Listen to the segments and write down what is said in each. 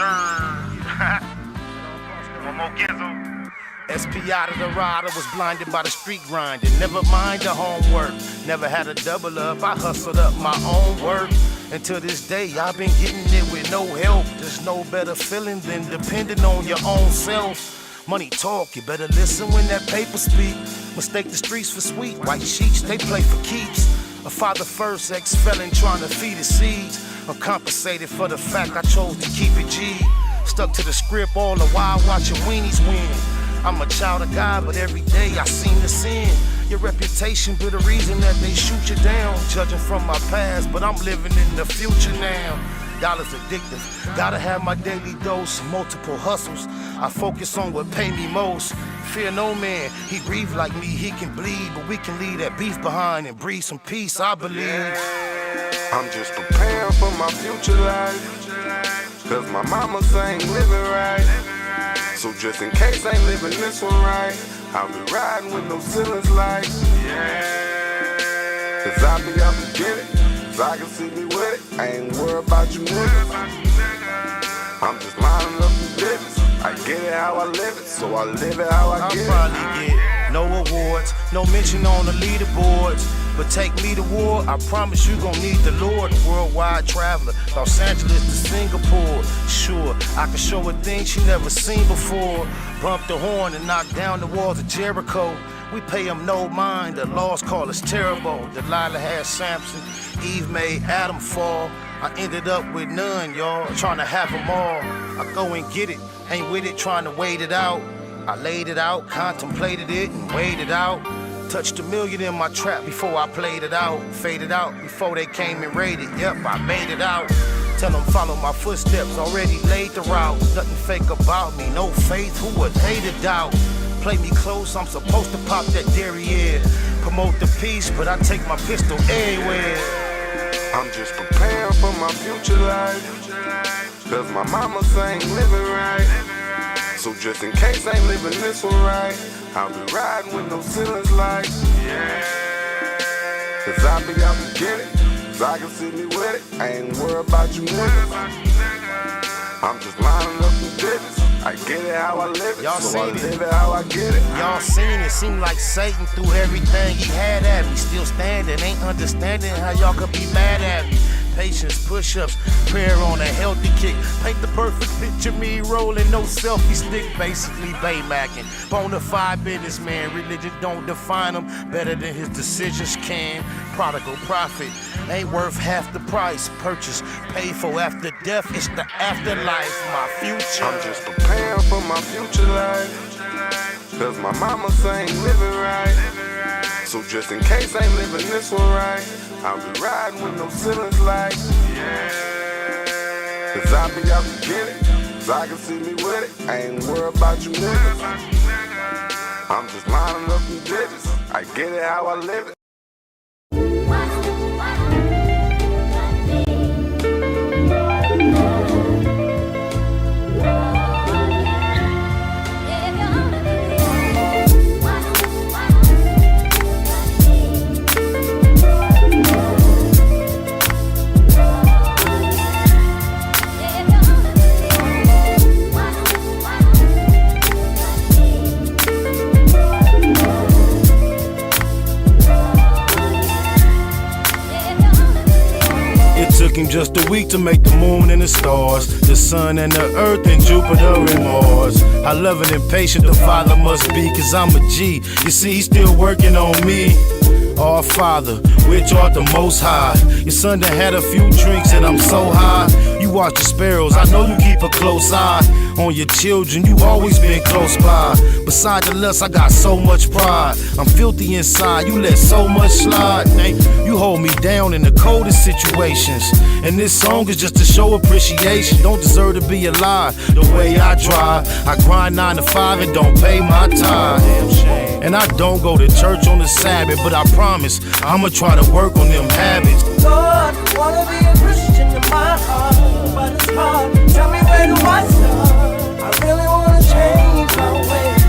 sir. One more gizzle. SP out of the rider, was blinded by the street grinding. Never mind the homework, never had a double up. I hustled up my own work. And to this day, I've been getting it with no help. There's no better feeling than depending on your own self. Money talk, you better listen when that paper speak. Mistake the streets for sweet, white sheets, they play for keeps. A father first, ex-felon trying to feed his seeds. I'm compensated for the fact I chose to keep it G. Stuck to the script all the while watching weenies win. I'm a child of God, but every day I seem to sin. Your reputation be the reason that they shoot you down. Judging from my past, but I'm living in the future now. Dollars addictive, gotta have my daily dose. Multiple hustles, I focus on what pay me most. Fear no man, he grieve like me, he can bleed. But we can leave that beef behind and breathe some peace, I believe. I'm just preparing for my future life, cause my mama say ain't living right. So just in case I ain't living this one right, I'll be riding with no ceilings like, cause I be out to get it, so I can see me with it. I ain't worried about you niggas, I'm just lining up the business. I get it how I live it, so I live it how I get it. I'll probably get no awards, no mention on the leaderboards. But take me to war, I promise you gon' need the Lord. Worldwide traveler, Los Angeles to Singapore. Sure, I can show her things she never seen before. Bump the horn and knock down the walls of Jericho. We pay them no mind, the laws call us terrible. Delilah had Samson, Eve made Adam fall. I ended up with none, y'all, trying to have them all. I go and get it, ain't with it, trying to wait it out. I laid it out, contemplated it, and weighed it out. Touched $1 million in my trap before I played it out. Faded out before they came and raided. Yep, I made it out. Tell them follow my footsteps, already laid the route. Nothing fake about me, no faith, who would they to doubt? Play me close, I'm supposed to pop that derriere. Promote the peace, but I take my pistol everywhere. I'm just preparing for my future life, cause my mama say ain't living right. So just in case I ain't living this one right, I'll be riding with no ceilings like, cause I be out to get it, so I can see me with it. I ain't worried about you niggas, I'm just lining up the business. I get it how I live it, y'all so I seen live it how I get it. Y'all seen it, seemed like Satan threw everything he had at me. Still standing, ain't understanding how y'all could be mad at me. Patience, push-ups, prayer on a healthy kick. Paint the perfect picture, me rolling, no selfie stick. Basically baymacking, bonafide businessman. Religion don't define him better than his decisions can. Prodigal prophet, ain't worth half the price. Purchase, paid for after death, it's the afterlife, my future. I'm just preparing for my future life, cause my mama say ain't living right. So just in case I ain't living this one right, I'll be riding with no ceilings like, cause I be out to get it, so I can see me with it. I ain't worried about you niggas, I'm just lining up the digits. I get it how I live it. Took him just a week to make the moon and the stars, the sun and the earth and Jupiter and Mars. I love and impatient the Father must be, cause I'm a G. You see, he's still working on me. Our Father, which art the Most High. Your son done had a few drinks and I'm so high. You watch the sparrows, I know you keep a close eye on your children, you always been close by. Beside the lust, I got so much pride. I'm filthy inside, you let so much slide. You hold me down in the coldest situations, and this song is just to show appreciation. Don't deserve to be alive the way I try. I grind 9 to 5 and don't pay my tithe. And I don't go to church on the Sabbath, but I promise I'ma try to work on them habits. Lord, wanna be a Christian in my heart, but it's hard. Tell me where do I start? I really wanna change my ways,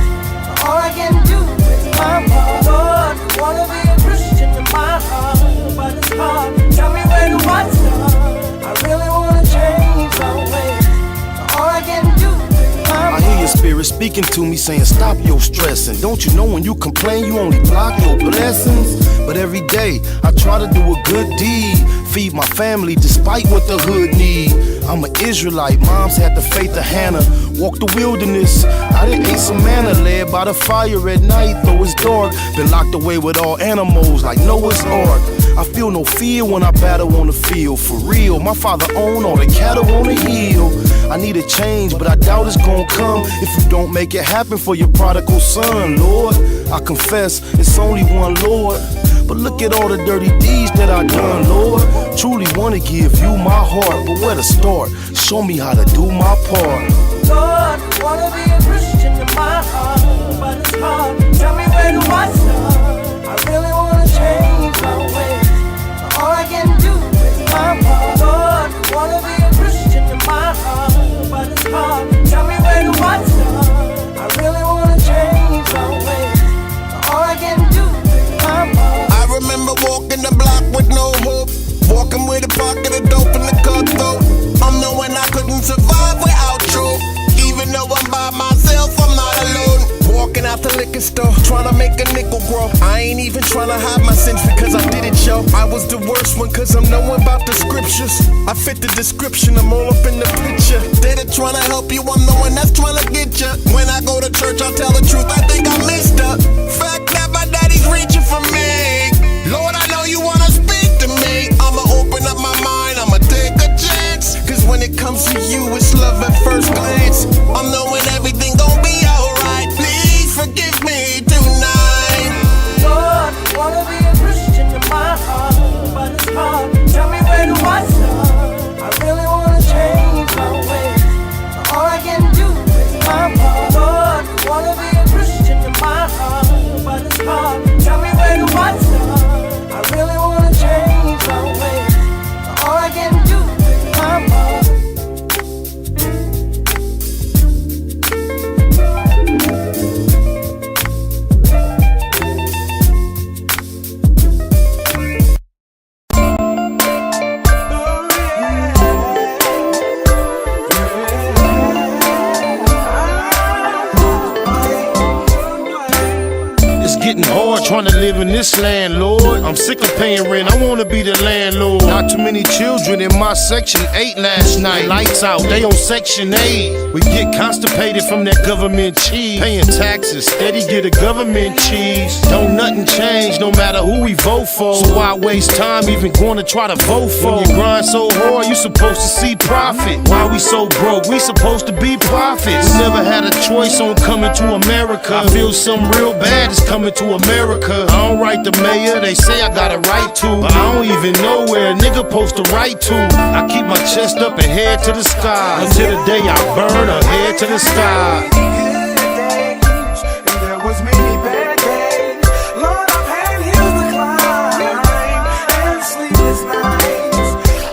but all I can do is my part. Lord, wanna be a Christian in my heart, but it's hard. Tell me where do I start? I really wanna change my ways, but all speaking to me saying stop your stressing. Don't you know when you complain you only block your blessings? But every day I try to do a good deed, feed my family despite what the hood need. I'm an Israelite, moms had the faith of Hannah. Walked the wilderness, I done ate some manna. Led by the fire at night, though it's dark. Been locked away with all animals like Noah's Ark. I feel no fear when I battle on the field. For real, my father owned all the cattle on the hill. I need a change, but I doubt it's gonna come if you don't make it happen for your prodigal son, Lord. I confess, it's only one Lord. But look at all the dirty deeds that I done, Lord. Truly wanna give you my heart, but where to start? Show me how to do my part. Lord, wanna be a Christian in my heart, but it's hard. Tell me where do I start? I really wanna change my ways, but all I can do is my part. Lord, wanna be a Christian in my heart, but it's hard. Tell me where do I start? I really wanna change my ways, but all I can do is my part. I remember walking the block with no hope, walking with a pocket of dope in the cut though. I'm knowing I couldn't survive without you. Even though I'm by myself, I'm not alone. Walking out the liquor store, trying to make a nickel grow. I ain't even trying to hide my sins because I did it, yo. I was the worst one cause I'm knowing about the scriptures. I fit the description, I'm all up in the picture. They're trying to help you, I'm the one that's trying to get you. When I go to church, I'll tell the truth, I think I missed her. Fact that my daddy's reaching for me. Lord, I know you wanna speak to me. I'ma open up my mind, I'ma take a chance. Cause when it comes to you, it's love at first glance. I'm knowing everything gon' be alright. Please forgive me tonight. Lord, wanna be a Christian in my heart, but it's hard. Tell me where do I start? I really wanna change my ways, but all I can do is my part. Lord, wanna be a Christian in my heart, but it's hard. Tell me where do I start? I really wanna change my ways, but all I can do is my part. Getting hard trying to live in this land, Lord. I'm sick of paying rent, I wanna be the landlord. Not too many children in my section 8 last night. Lights out, they on section 8. We get constipated from that government cheese. Paying taxes, steady get a government cheese. Don't nothing change no matter who we vote for. So why waste time even going to try to vote for? When you grind so hard, you supposed to see profit. Why we so broke? We supposed to be prophets. We never had a choice on coming to America. I feel something real bad is coming to America. I don't write the mayor, they say I got a right to, but I don't even know where a nigga supposed to write to. I keep my chest up and head to the sky until the day I burn or head to the sky. Good days, and there was many bad days. Lord, I've had hills to climb and sleepless nights.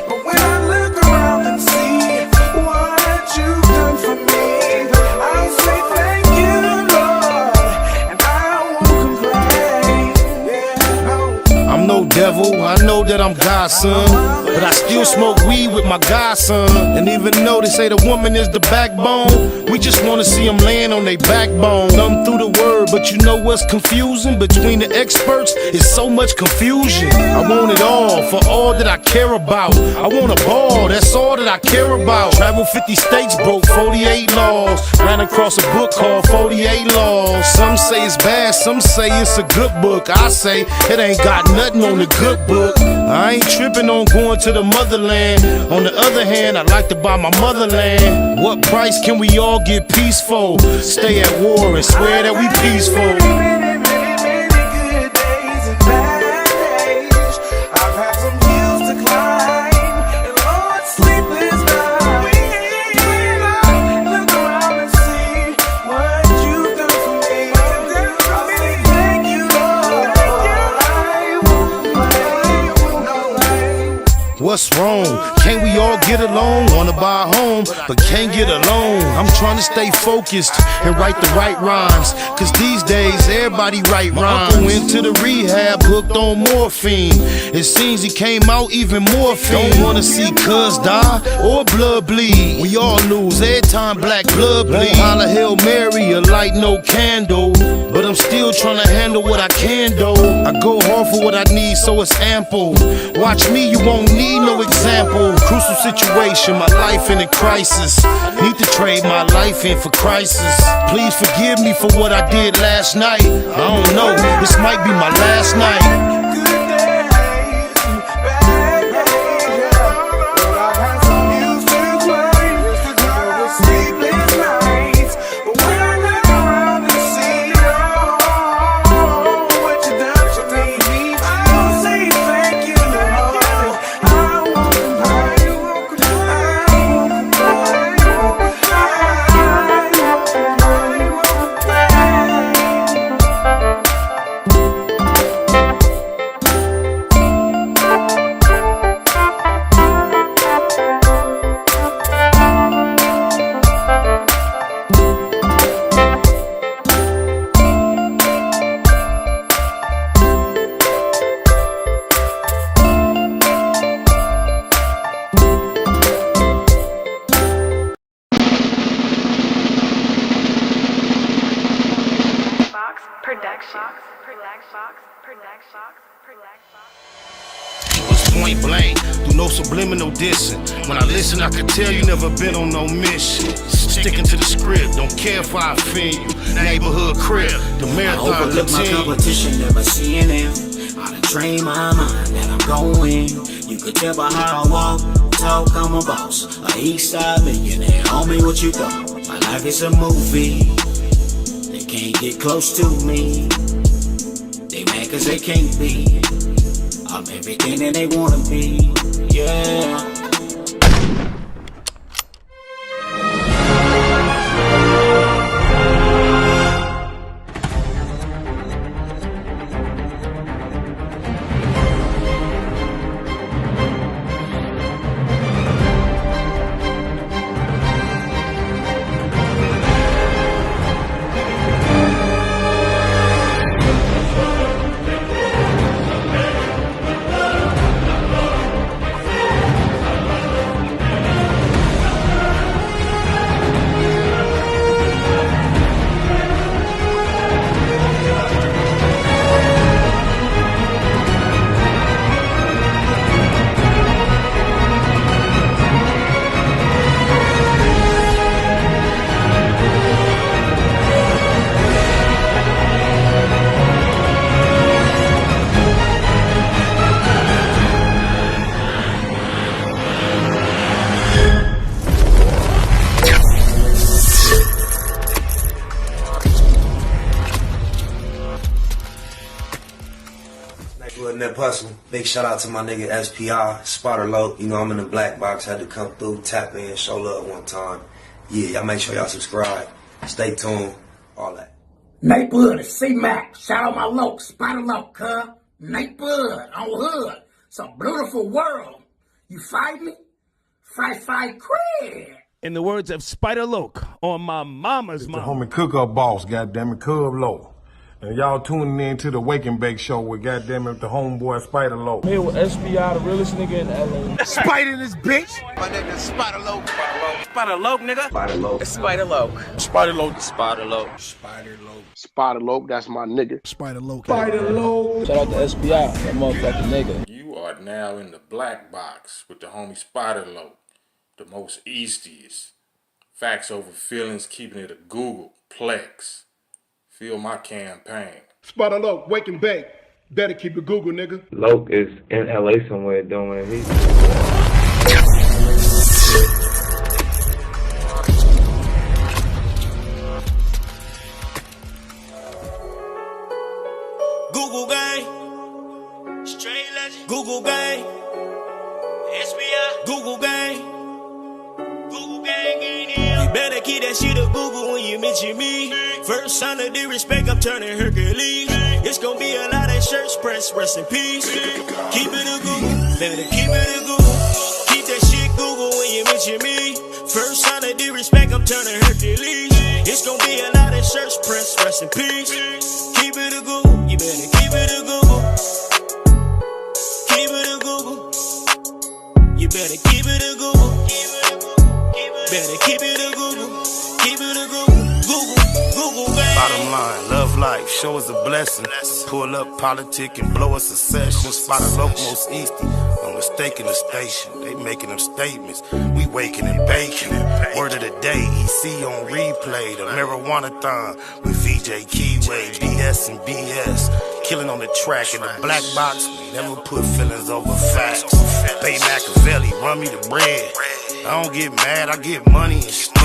But when I look around and see what you've done for me, I say thank you, Lord, and I won't complain. Yeah, no. I'm no devil, I know that I'm God's son, but I still smoke weed with my godson. And even though they say the woman is the backbone, we just wanna see them laying on their backbone. Thumb through the word, but you know what's confusing? Between the experts, it's so much confusion. I want it all, for all that I care about. I want a ball, that's all that I care about. Travel 50 states, broke 48 laws. Ran across a book called 48 Laws. Some say it's bad, some say it's a good book. I say it ain't got nothing on the good book. I ain't tripping on going to the motherland. On the other hand, I like to buy my motherland. What price can we all get peaceful? Stay at war and swear that we peaceful. Many, many good days and bad days. I've had some hills to climb and Lord, sleepless nights. When I look around and see what you've done for me, I'll say thank you, Lord. I won't complain, no way. What's wrong? Can't we all get along? Wanna buy a home, but can't get along. I'm trying to stay focused and write the right rhymes, cause these days everybody write rhymes. My uncle went to the rehab, hooked on morphine. It seems he came out even more fiend. Don't wanna see cuz die or blood bleed. We all lose every time black blood bleed. Holla Hail Mary, a light no candle, but I'm still trying to handle what I can do. I go hard for what I need, so it's ample. Watch me, you won't need no example. Crucial situation, my life in a crisis. Need to trade my life in for crisis. Please forgive me for what I did last night. I don't know, this might be my last night. Point blank, through no subliminal dissing. When I listen, I can tell you never been on no mission. Sticking to the script, don't care if I offend you. Neighborhood crib, the marathon I overlook my competition, never seeing them. I done train my mind that I'm going. You could tell by how I walk, talk, I'm a boss. A east side millionaire, homie, what you thought? My life is a movie. They can't get close to me. They mad cause they can't be. I'm everything that they wanna be, yeah. Big shout out to my nigga SPI, Spotter Low. You know I'm in the black box, had to come through, tap in, show love one time. Yeah, y'all make sure y'all subscribe. Stay tuned, all that. Nate Bud, C-Mac, shout out my low, Spotter Low, cuz. Nate Bud, on hood. It's a beautiful world. You fight me? Fight, crib. In the words of Spider Loke on my mama's it's mom. The homie cook-up boss, goddammit, Cub Low. And y'all tuning in to the Wake and Bake show with goddammit the homeboy Spider Low. Here with SPI, the realest nigga in LA. Spider this bitch. My name is Spider Low. Spider Loke, nigga. Spider Low. Spider Loke. Spider Low. Spider Loke. Spider Low. Spider Low, that's my nigga. Spider Low. Spider Loke. Shout out to SPI, that motherfucking nigga. You are now in the black box with the homie Spider Low, the most eastiest. Facts over feelings, keeping it a Google Plex. Feel my campaign. Spider Low, Wake and Bake. Better keep it Google, nigga. Loke is in LA somewhere doing his. Google gang, straight legend. Google gang, SBI. Google gang, Google gang in here. You better keep that shit a Google when you mention me. First sign of disrespect, I'm turning Hercules. It's gonna be a lot of shirts pressed, rest in peace. Keep it a Google, better keep it a Google. rest in peace. Keep it a Google, you better keep it a Google. Keep it a Google. You better keep it a Google. Better keep it a Google. Keep it a Google. Google, baby. Bottom line, love life, show us a blessing. Pull up politic and blow us a session. Spot a local most easty. No mistaking the station. They making them statements. We waking and baking. Word of the day, EC on replay. The marijuana-thon with VJ Keyway. BS and BS. Killing on the track in the black box. We never put feelings over facts. Baymaacbiz, run me the bread. I don't get mad, I get money instead.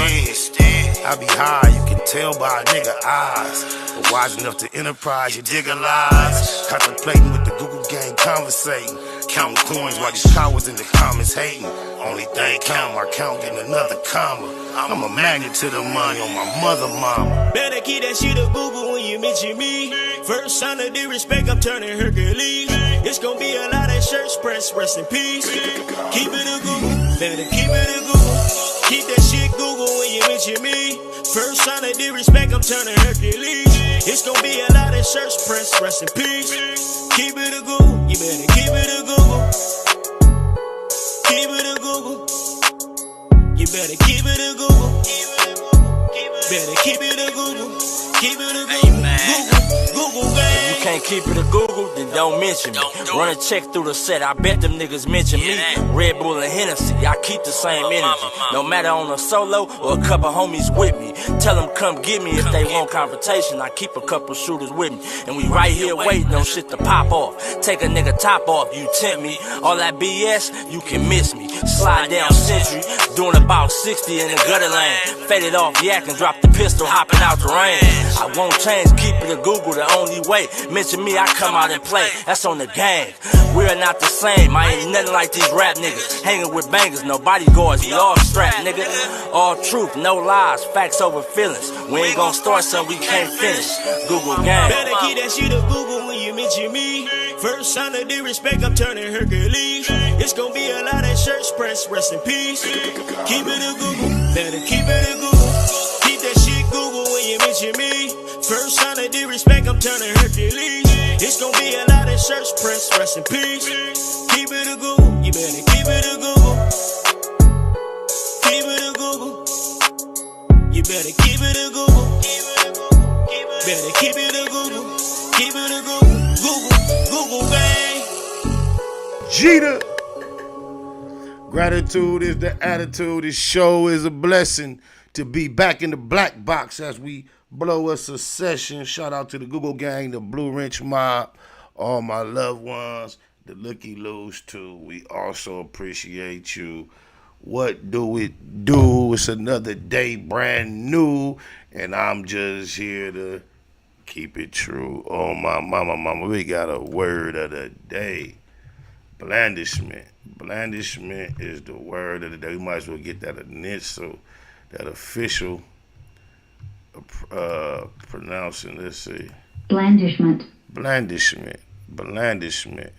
I be high, you can tell by a nigga eyes. But wise enough to enterprise, you dig a lies. Contemplating with the Google gang, conversating. Counting coins while these cowards in the comments hating. Only thing count, my count getting another comma. I'm a magnet to the money on my mother mama. Better keep that shit a Google when you mention me. First sign of disrespect, I'm turning Hercules. It's gonna be a lot of shirts pressed, rest in peace. Keep it a Google, better keep it a Google. Keep that shit Google when you mention me. First sign of disrespect, I'm turning Hercules. It's gonna be a lot of shirts pressed, rest in peace. Keep it a Google, you better keep it a Google. Keep it a Google. You better keep it a Google. Better keep it a Google. Keep it a Google. Google, baby. If you can't keep it a Google, then don't mention me. Run a check through the set, I bet them niggas mention me. Red Bull and Hennessy, I keep the same energy. No matter on a solo or a couple homies with me. Tell them come get me if they want confrontation. I keep a couple shooters with me. And we right here waiting on shit to pop off. Take a nigga top off, you tempt me. All that BS, you can miss me. Slide down Century, doing about 60 in the gutter lane. Faded off yak and drop the pistol, hopping out the rain. I won't change, keep it a Google the only way. Mention me, I come out and play. That's on the gang. We are not the same. I ain't nothing like these rap niggas. Hanging with bangers, no bodyguards. We all strapped, nigga. All truth, no lies. Facts over feelings. We ain't gonna start something we can't finish. Google gang. Better keep that shit a Google when you mention me. First sign of disrespect, I'm turning Hercules. It's gonna be a lot of shirts pressed, rest in peace. Keep it a Google. Better keep it a Google. Keep that shit Google when you mention me. First sign of disrespect, I'm turning Hercules. It's gonna be a lot of shirts pressed, rest in peace. Keep it a Google, you better keep it a Google. Keep it a Google. You better keep it a Google. Better keep it a Google. Keep it a Google. Google, bang. Jeter. Gratitude is the attitude. This show is a blessing to be back in the black box as we blow us a session. Shout out to the Google gang, the Blue Wrench Mob, all my loved ones, the Looky Loos too. We also appreciate you. What do it do? It's another day, brand new, and I'm just here to keep it true. Oh, my mama, we got a word of the day. Blandishment. Blandishment is the word of the day. We might as well get that initial, that official pronouncing. Let's see. Blandishment. Blandishment. Blandishment.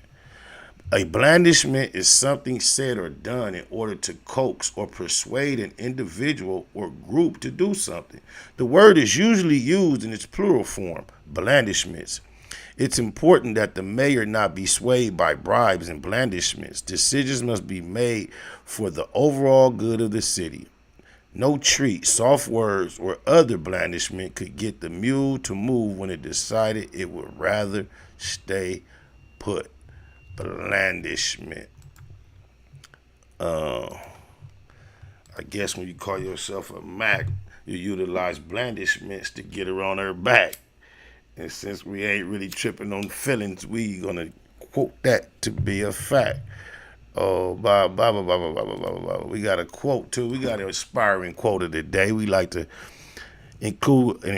A blandishment is something said or done in order to coax or persuade an individual or group to do something. The word is usually used in its plural form, blandishments. It's important that the mayor not be swayed by bribes and blandishments. Decisions must be made for the overall good of the city. No treat, soft words, or other blandishment could get the mule to move when it decided it would rather stay put. Blandishment. I guess when you call yourself a Mac, you utilize blandishments to get her on her back. And since we ain't really tripping on feelings, we gonna quote that to be a fact. Oh, blah, blah, blah, blah, blah, blah, blah, blah, blah. We got a quote, too. We got an inspiring quote of the day. We like to include an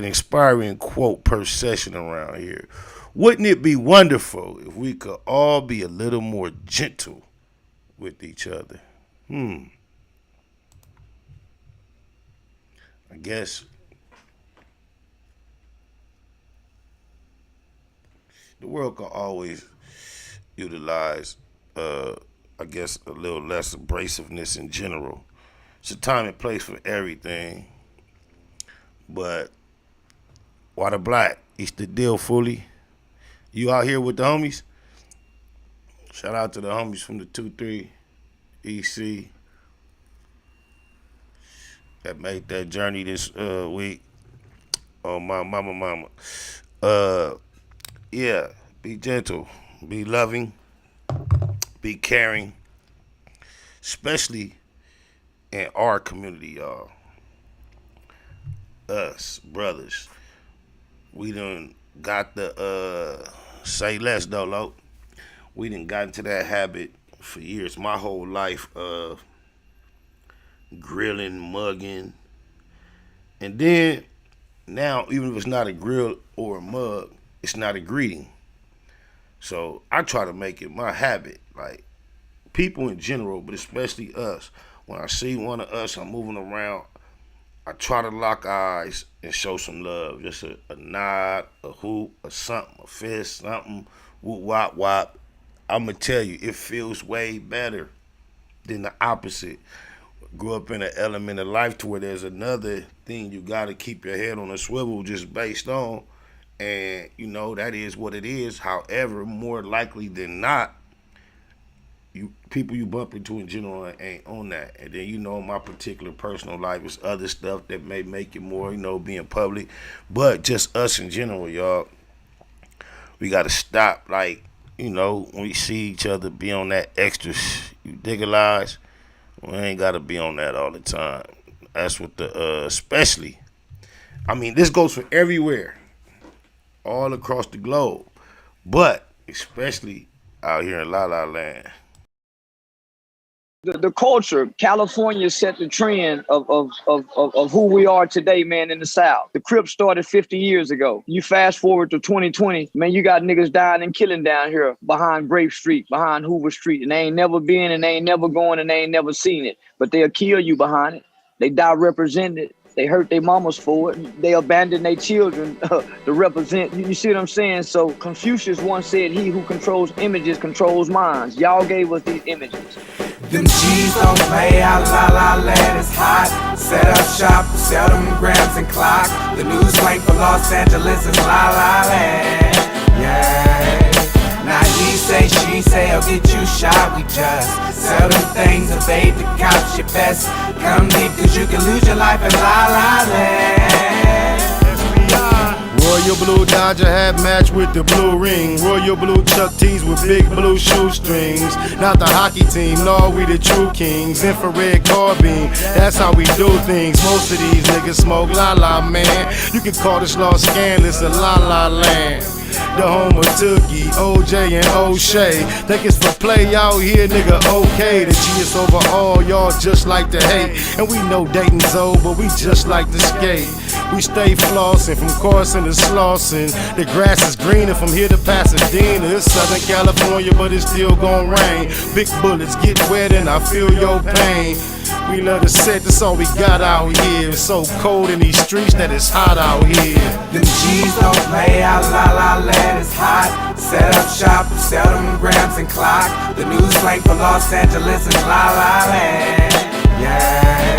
inspiring quote per session around here. Wouldn't it be wonderful if we could all be a little more gentle with each other? I guess the world can always utilize, a little less abrasiveness in general. It's a time and place for everything. But Water Black, East the deal fully. You out here with the homies? Shout out to the homies from the 2-3 EC that made that journey this week. Oh, my mama. Yeah, be gentle, be loving, be caring, especially in our community, y'all. Us, brothers. We done got the, say less though, Lo. We done got into that habit for years. My whole life of grilling, mugging. And then, now, even if it's not a grill or a mug, it's not a greeting. So, I try to make it my habit. Like, people in general, but especially us. When I see one of us, I'm moving around, I try to lock eyes and show some love. Just a nod, a hoop, a something, a fist, something, whoop, wop, wop. I'm going to tell you, it feels way better than the opposite. Grew up in an element of life to where there's another thing you got to keep your head on a swivel just based on. And, you know, that is what it is. However, more likely than not, people you bump into in general ain't on that. And then, you know, my particular personal life is other stuff that may make it more, you know, being public. But just us in general, y'all, we got to stop, like, you know, when we see each other be on that extra, you digitalize, we ain't got to be on that all the time. That's what the, especially, I mean, this goes for everywhere, all across the globe, but especially out here in La La Land. The culture, California set the trend of who we are today, man, in the South. The Crips started 50 years ago. You fast forward to 2020, man, you got niggas dying and killing down here behind Grape Street, behind Hoover Street, and they ain't never been and they ain't never going and they ain't never seen it. But they'll kill you behind it. They die represented. They hurt their mamas for it. They abandon their children to represent. You see what I'm saying? So Confucius once said, he who controls images controls minds. Y'all gave us these images. Them G's don't play out, La La Land is hot. Set up shop, sell them grams and clock. The news link for Los Angeles is La La Land. Yeah. Now he say, she say, I'll get you shot. We just sell them things, evade the cops. Your best come deep, cause you can lose your life in La La Land. Royal blue Dodger hat matched with the blue ring. Royal blue Chuck T's with big blue shoestrings. Not the hockey team, no, we the true kings. Infrared carbine, that's how we do things. Most of these niggas smoke La La, man. You can call this Los Scandalous a La La Land. The home of Tookie, OJ and O'Shea. Think it's for play out here, nigga, okay. The G is over all, y'all just like to hate. And we know Dayton's old, but we just like to skate. We stay flossing from Carson to Slauson. The grass is greener from here to Pasadena. It's Southern California, but it's still gon' rain. Big bullets get wet and I feel your pain. We love to set, that's all we got out here. It's so cold in these streets that it's hot out here. Them G's don't play out, La La Land is hot. Set up shop, sell them grams and clock. The news link for Los Angeles is La La Land. Yeah.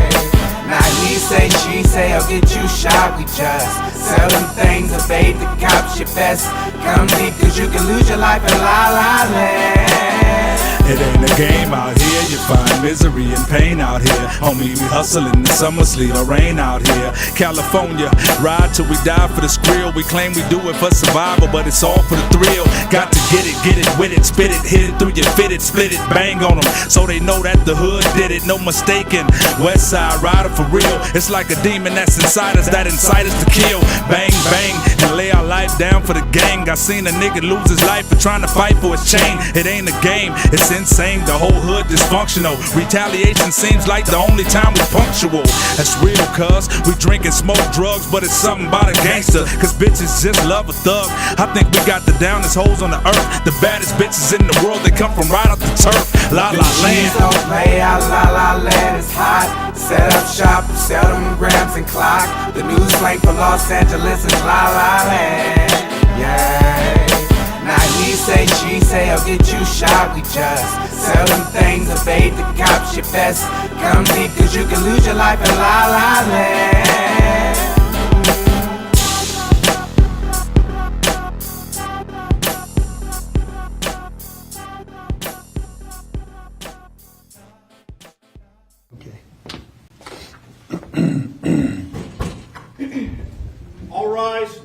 Now he say, she say, I'll get you shot. We just sell them things, evade the cops. Your best come deep, cause you can lose your life in La La Land. It ain't a game out here, you find misery and pain out here. Homie, we hustling in the summer, sleet or rain out here. California, ride till we die for the skrill. We claim we do it for survival, but it's all for the thrill. Got to get it with it, spit it, hit it through your fitted, split it, bang on them, so they know that the hood did it, no mistaking. West side rider for real, it's like a demon that's inside us, that incite us to kill. Bang, bang, and lay our life down for the gang. I seen a nigga lose his life for trying to fight for his chain. It ain't a game, it's insane, the whole hood dysfunctional. Retaliation seems like the only time we punctual. That's real, cuz we drink and smoke drugs, but it's something about a gangster, cause bitches just love a thug. I think we got the downest hoes on the earth, the baddest bitches in the world, they come from right off the turf. La La Land. Don't play out, La La Land is hot. Set up shop, sell them grams and clock. The news link for Los Angeles is La La Land. Yeah. Now he say, she say, I'll get you shot. We just sell them things, evade the cops. Your best come deep, cause you can lose your life in La La Land.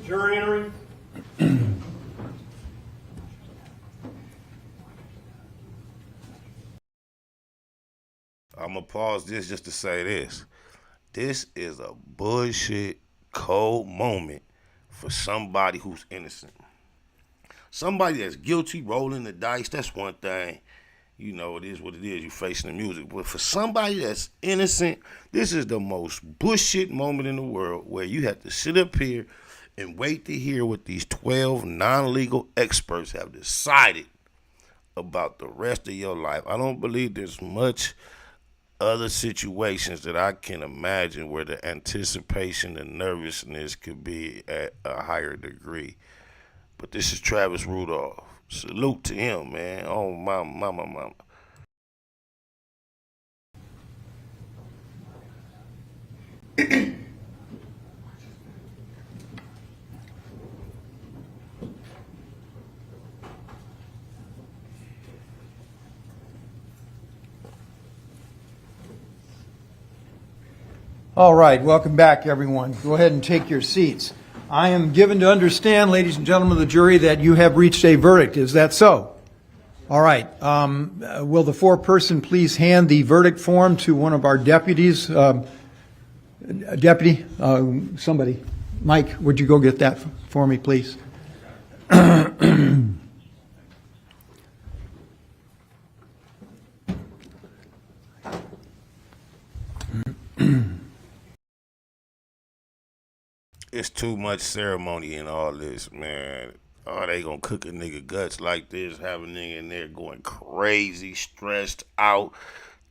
Jury entering. I'm going to pause this just to say this. This is a bullshit, cold moment for somebody who's innocent. Somebody that's guilty, rolling the dice, that's one thing. You know, it is what it is. You're facing the music. But for somebody that's innocent, this is the most bullshit moment in the world where you have to sit up here and wait to hear what these 12 non-legal experts have decided about the rest of your life. I don't believe there's much other situations that I can imagine where the anticipation and nervousness could be at a higher degree. But this is Travis Rudolph. Salute to him, man. Oh, mama. All right, welcome back, everyone. Go ahead and take your seats. I am given to understand, ladies and gentlemen of the jury, that you have reached a verdict. Is that so? All right. Will the foreperson please hand the verdict form to one of our deputies? Deputy, somebody. Mike, would you go get that for me, please? It's too much ceremony in all this, man. Oh, they gonna cook a nigga guts like this, have a nigga in there going crazy, stressed out.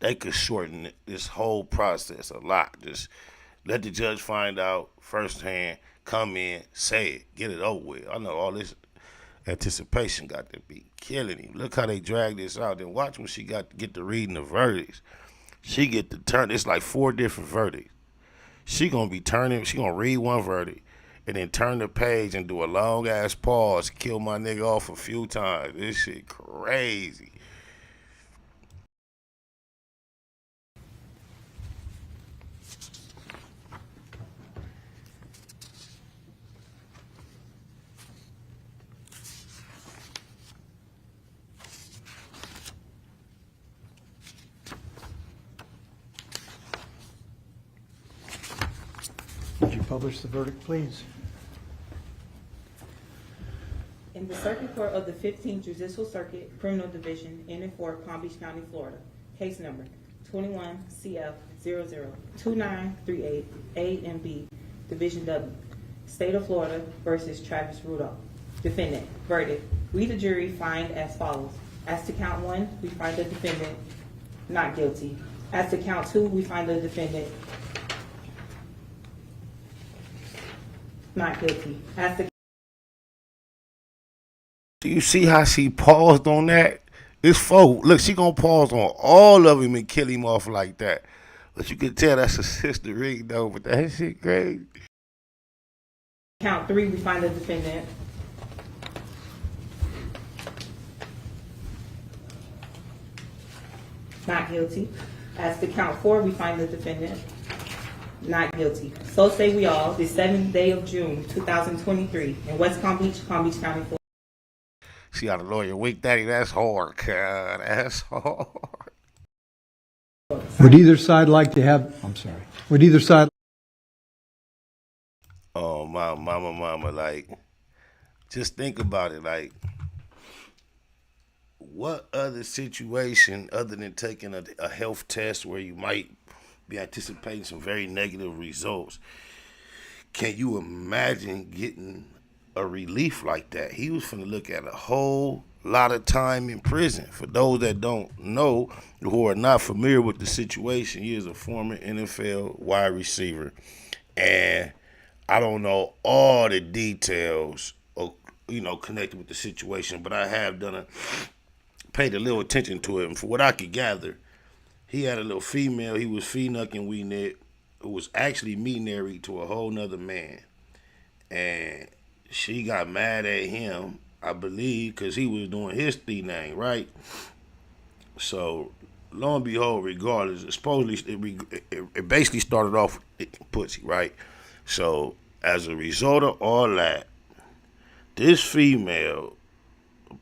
They could shorten this whole process a lot. Just let the judge find out firsthand, come in, say it, get it over with. I know all this anticipation got to be killing him. Look how they drag this out. Then watch when she got to get to reading the verdicts. She get to turn, it's like 4 different verdicts. She gonna read one verdict and then turn the page and do a long ass pause, kill my nigga off a few times. This shit crazy. Would you publish the verdict, please? In the Circuit Court of the 15th Judicial Circuit, Criminal Division, in and for Palm Beach County, Florida, case number 21 CF 002938 A and B, Division W, State of Florida versus Travis Rudolph. Defendant, verdict. We, the jury, find as follows. As to count 1, we find the defendant not guilty. As to count 2, we find the defendant not guilty. As to Do you see how she paused on that? It's 4. Look, she gonna pause on all of him and kill him off like that. But you can tell that's a sister ring though, but that shit crazy. count 3, we find the defendant not guilty. As to count 4, we find the defendant not guilty. So say we all, the 7th day of June, 2023, in West Palm Beach, County, Florida. She got a lawyer. Weak Daddy, that's hard, God. That's hard. Would either side like to have, would either side? Oh, my mama, like, just think about it, like, what other situation other than taking a health test where you might be anticipating some very negative results, can you imagine getting a relief like that? He was finna look at a whole lot of time in prison. For those that don't know, who are not familiar with the situation, he is a former NFL wide receiver. And I don't know all the details, connected with the situation, but I have paid a little attention to it. And for what I could gather, he had a little female he was fee-nucking weed who was actually married to a whole nother man. And she got mad at him, I believe, because he was doing his thing, right? So, lo and behold, regardless, supposedly it basically started off with pussy, right? So, as a result of all that, this female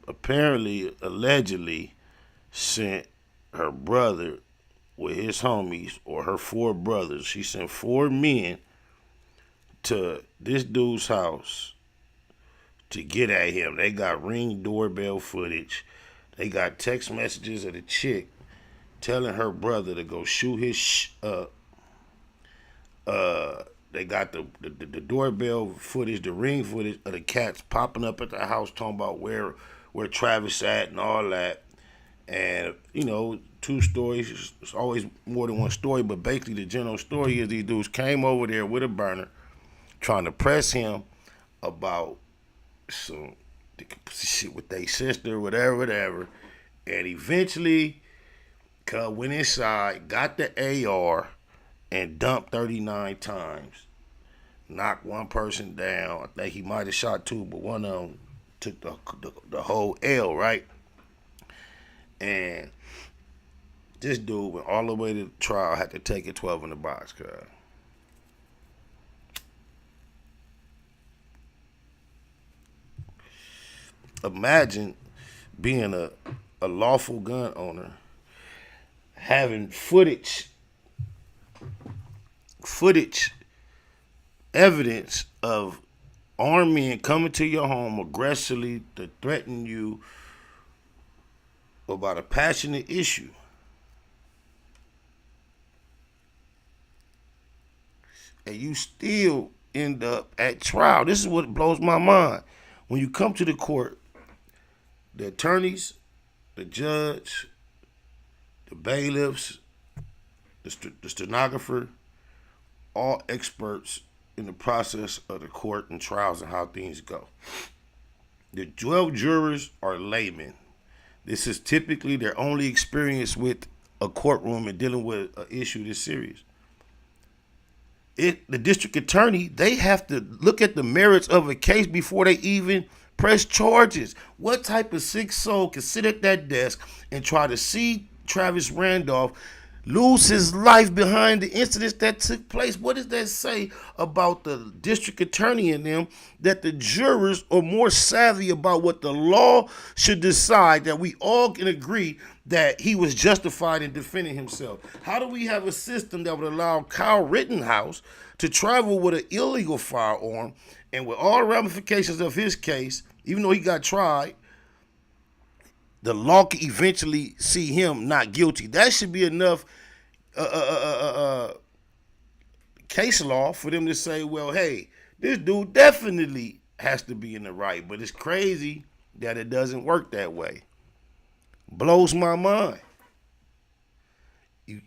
apparently, allegedly, sent her brother with his homies, or her 4 brothers. She sent 4 men to this dude's house to get at him. They got Ring doorbell footage. They got text messages of the chick telling her brother to go shoot his up. They got the doorbell footage, the Ring footage of the cats popping up at the house talking about where Travis at and all that. And, 2 stories. It's always more than one story, but basically the general story is these dudes came over there with a burner trying to press him about some shit with their sister, whatever. And eventually, Cub went inside, got the AR, and dumped 39 times. Knocked one person down. I think he might have shot 2, but one of them took the whole L, right? And this dude went all the way to the trial, had to take it 12 in the box, cuz. Imagine being a lawful gun owner, having footage, evidence of armed men coming to your home aggressively to threaten you about a passionate issue. And you still end up at trial. This is what blows my mind. When you come to the court, the attorneys, the judge, the bailiffs, the stenographer, all experts in the process of the court and trials and how things go. The 12 jurors are laymen. This is typically their only experience with a courtroom and dealing with an issue this serious. The district attorney, they have to look at the merits of a case before they even press charges. What type of sick soul can sit at that desk and try to see Travis Randolph lose his life behind the incidents that took place? What does that say about the district attorney and them, that the jurors are more savvy about what the law should decide, that we all can agree that he was justified in defending himself? How do we have a system that would allow Kyle Rittenhouse to travel with an illegal firearm, and with all the ramifications of his case, even though he got tried, the law can eventually see him not guilty? That should be enough case law for them to say, well, hey, this dude definitely has to be in the right. But it's crazy that it doesn't work that way. Blows my mind.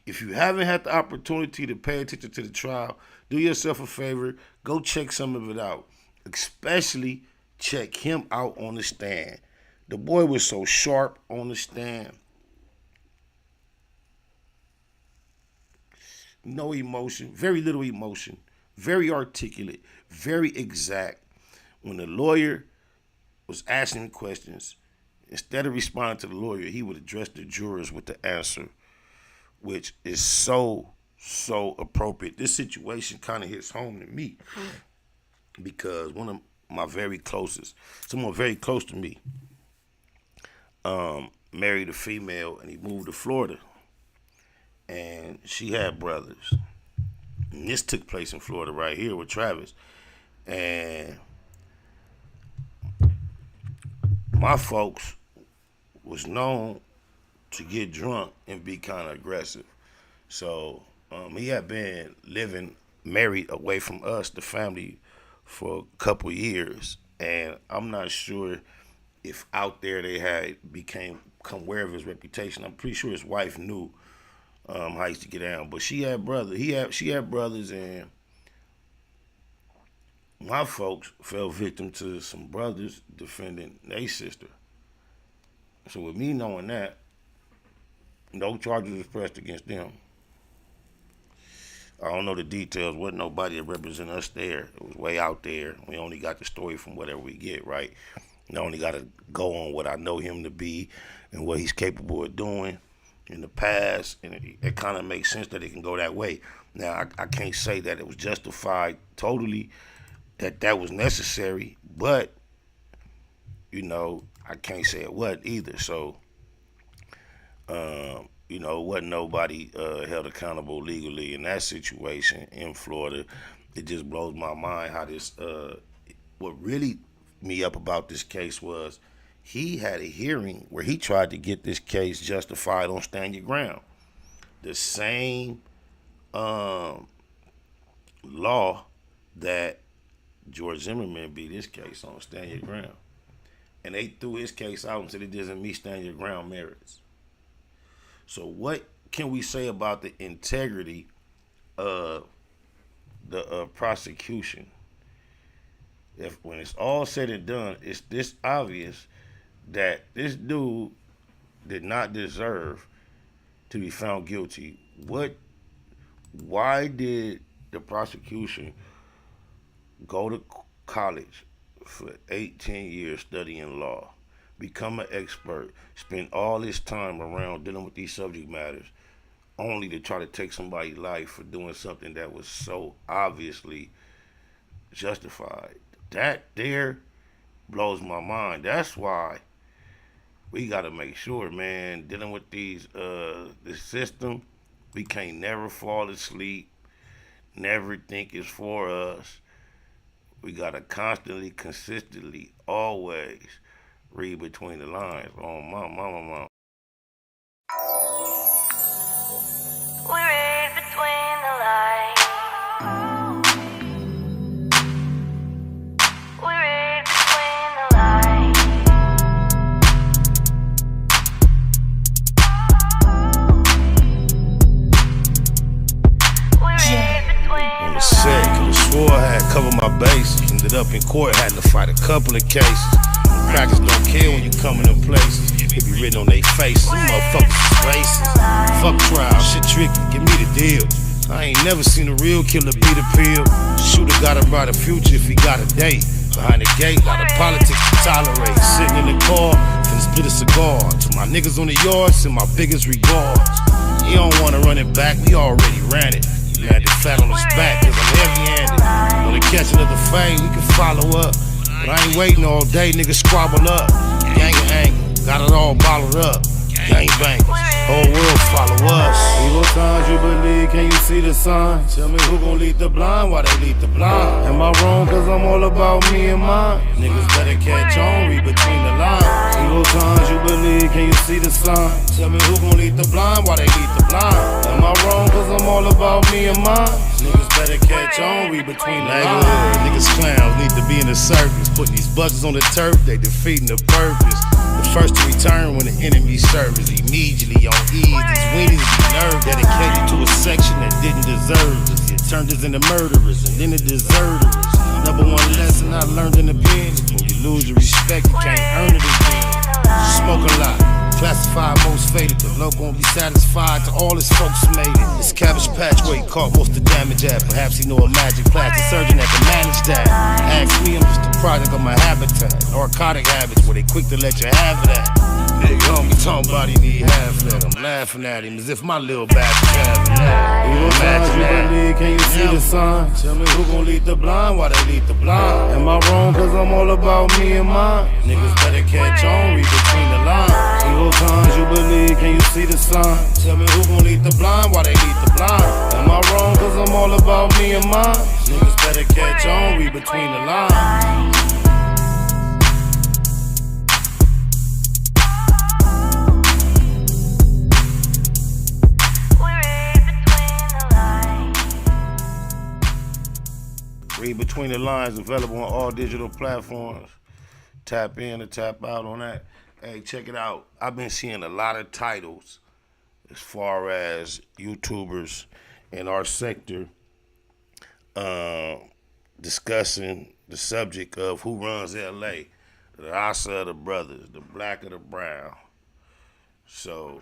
If you haven't had the opportunity to pay attention to the trial, do yourself a favor, go check some of it out. Especially check him out on the stand. The boy was so sharp on the stand. No emotion, very little emotion, very articulate, very exact. When the lawyer was asking questions, instead of responding to the lawyer, he would address the jurors with the answer, which is so appropriate. This situation kind of hits home to me because one of my very closest, someone very close to me, married a female and he moved to Florida. And she had brothers. And this took place in Florida right here with Travis. And my folks was known to get drunk and be kind of aggressive. So he had been living married away from us, the family, for a couple years. And I'm not sure if out there they had become aware of his reputation. I'm pretty sure his wife knew how he used to get down. But she had brothers. She had brothers, and my folks fell victim to some brothers defending their sister. So with me knowing that, no charges was pressed against them. I don't know the details. Wasn't nobody that represent us there. It was way out there. We only got the story from whatever we get, right? And I only got to go on what I know him to be and what he's capable of doing in the past, and it kind of makes sense that it can go that way. Now, I can't say that it was justified totally, that was necessary, but you know, I can't say it wasn't either. So, you know, wasn't nobody held accountable legally in that situation in Florida. It just blows my mind how this. What really me up about this case was he had a hearing where he tried to get this case justified on Stand Your Ground. The same law that George Zimmerman beat his case on, Stand Your Ground. And they threw his case out and said it doesn't meet Stand Your Ground merits. So what can we say about the integrity of the prosecution? If when it's all said and done, it's this obvious that this dude did not deserve to be found guilty. Why did the prosecution go to college for 18 years studying law, become an expert, spend all this time around dealing with these subject matters, only to try to take somebody's life for doing something that was so obviously justified? That there blows my mind. That's why we gotta make sure, man, dealing with these this system, we can't never fall asleep, never think it's for us. We gotta constantly, consistently, always read between the lines. Oh, mama. We read between the lines. We read between the lines. We read between On the set, could've swore I had covered my bases. Ended up in court, had to fight a couple of cases. Crackers don't care when you come in them places. It be written on their faces. Them motherfuckers is racist. Fuck trial, shit tricky, give me the deal. I ain't never seen a real killer beat a pill. Shooter got a brighter future if he got a date. Behind the gate, lot of politics to tolerate. Sitting in the car, finna split a cigar. To my niggas on the yard, send my biggest regards. You don't wanna run it back, we already ran it. You had the fat on his back, cause I'm heavy-handed. Wanna catch another fade, we can follow up. But I ain't waiting all day, niggas squabble up. Gang of anger, got it all bottled up. Gang bangers, whole world follow us. Evil signs you believe, can you see the sign? Tell me who gon' lead the blind, why they lead the blind? Am I wrong, cause I'm all about me and mine? Niggas better catch on, read between the lines. Evil signs you believe, can you see the sign? Tell me who gon' lead the blind, why they lead the blind? Am I wrong, cause I'm all about me and mine? Niggas better catch on, read between the lines. Niggas clowns need to be in the circus. Putting these buzzers on the turf, they defeating the purpose. The first to return when the enemy serves immediately on ease. These weenies be nerve dedicated to a section that didn't deserve us. It turned us into murderers and then the deserters. Number one lesson I learned in the pen is when you lose your respect, you can't earn it again. Smoke a lot, classified most faded. The local won't be satisfied till all his folks made it. This Cabbage Patch where he caught most of the damage at. Perhaps he know a magic plastic surgeon that can manage that. Ask me, I'm just a product of my habitat. Narcotic habits where they quick to let you have it at. Nigga on me talking about he need half that. I'm laughing at him as if my little bastard's having that. Evil signs you believe, can you see the sign? Tell me who gon' lead the blind, why they lead the blind? Am I wrong, cause I'm all about me and mine? Niggas better catch on, read between the lines. Evil signs you believe, can you see the sign? Tell me who gon' lead the blind, why they lead the blind? Am I wrong, cause I'm all about me and mine? Niggas better catch on, read between the lines. Read Between the Lines, available on all digital platforms. Tap in or tap out on that. Hey, check it out. I've been seeing a lot of titles as far as YouTubers in our sector discussing the subject of who runs LA. The Asa of the brothers, the black of the brown. So,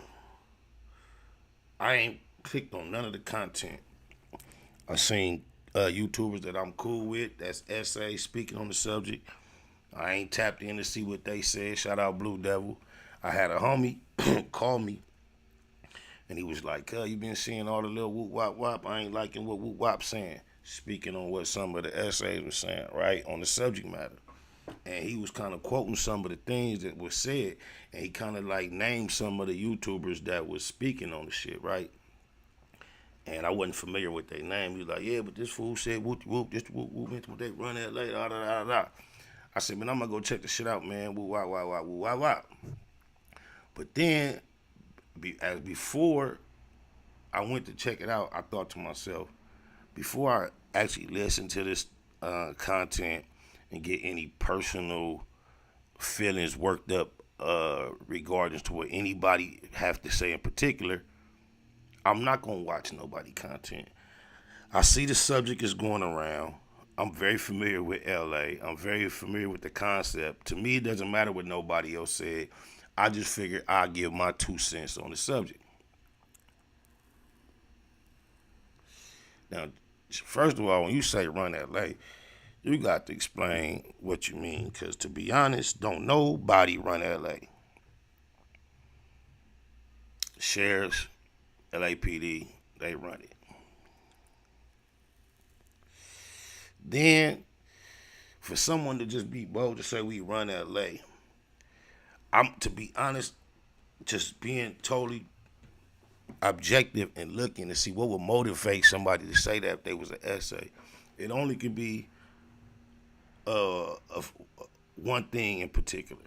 I ain't clicked on none of the content. I seen YouTubers that I'm cool with, that's SA speaking on the subject. I ain't tapped in to see what they said. Shout out Blue Devil. I had a homie call me, and he was like, you been seeing all the little whoop wop wop. I ain't liking what whoop wop saying. speaking on what some of the essays were saying, right, on the subject matter. And he was kind of quoting some of the things that were said, and he kind of like named some of the YouTubers that was speaking on the shit, right? And I wasn't familiar with their name. He was like, yeah, but this fool said whoop whoop, this whoop whoop, they run that late, da da da da. I said, man, I'm gonna go check the shit out, man. Woo wah wah wah woo wah wah. But then, before I went to check it out, I thought to myself, before I actually listen to this content and get any personal feelings worked up regarding to what anybody have to say in particular, I'm not gonna watch nobody content. I see the subject is going around. I'm very familiar with LA. I'm very familiar with the concept. To me, it doesn't matter what nobody else said. I just figured I'll give my 2 cents on the subject. Now, first of all, when you say run LA, you got to explain what you mean, because to be honest, don't nobody run LA. Sheriffs, LAPD, they run it. Then, for someone to just be bold to say we run LA, to be honest, just being totally objective and looking to see what would motivate somebody to say that if they was an essay. It only could be of one thing in particular.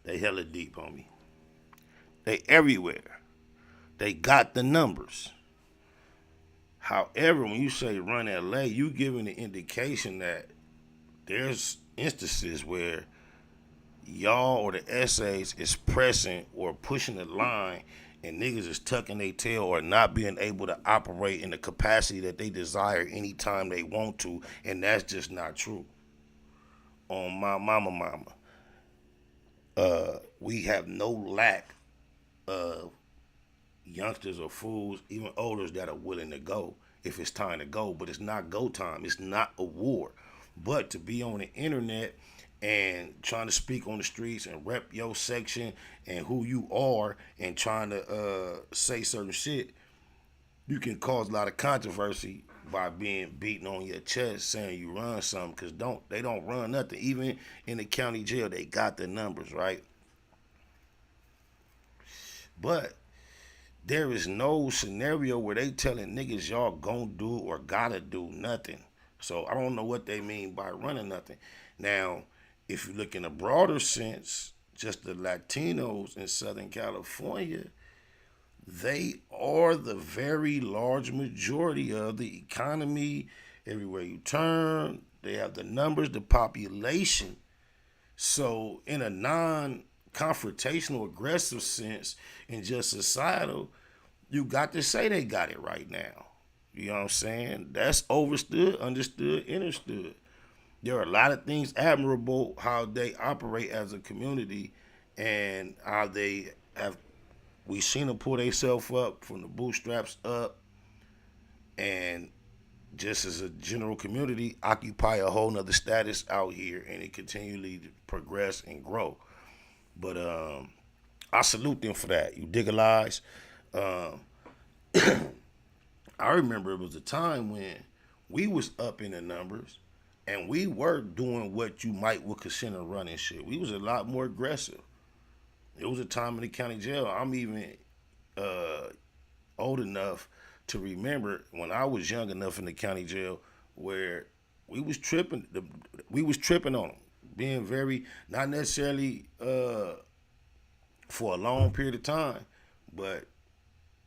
They hella deep, homie. They everywhere. They got the numbers. However, when you say run LA, you giving the indication that there's instances where y'all or the essays is pressing or pushing the line and niggas is tucking their tail or not being able to operate in the capacity that they desire anytime they want to, and that's just not true. On my mama, we have no lack of youngsters or fools, even olders, that are willing to go if it's time to go, but it's not go time. It's not a war. But to be on the internet and trying to speak on the streets and rep your section and who you are and trying to say certain shit, you can cause a lot of controversy by being beaten on your chest saying you run something, because they don't run nothing. Even in the county jail, they got the numbers, right? But there is no scenario where they telling niggas y'all gonna do or gotta do nothing. So I don't know what they mean by running nothing. Now, if you look in a broader sense, just the Latinos in Southern California, they are the very large majority of the economy. Everywhere you turn, they have the numbers, the population. So in a non-confrontational, aggressive sense, and just societal, you got to say they got it right now. You know what I'm saying? That's overstood, understood, understood. There are a lot of things admirable how they operate as a community and how they have, we seen them pull themselves up from the bootstraps up, and just as a general community, occupy a whole nother status out here, and it continually progress and grow. But I salute them for that. You digitalize. I remember it was a time when we was up in the numbers and we were doing what you would consider running shit. We was a lot more aggressive. It was a time in the county jail. I'm even old enough to remember when I was young enough in the county jail where we was tripping on them, being very, not necessarily for a long period of time, but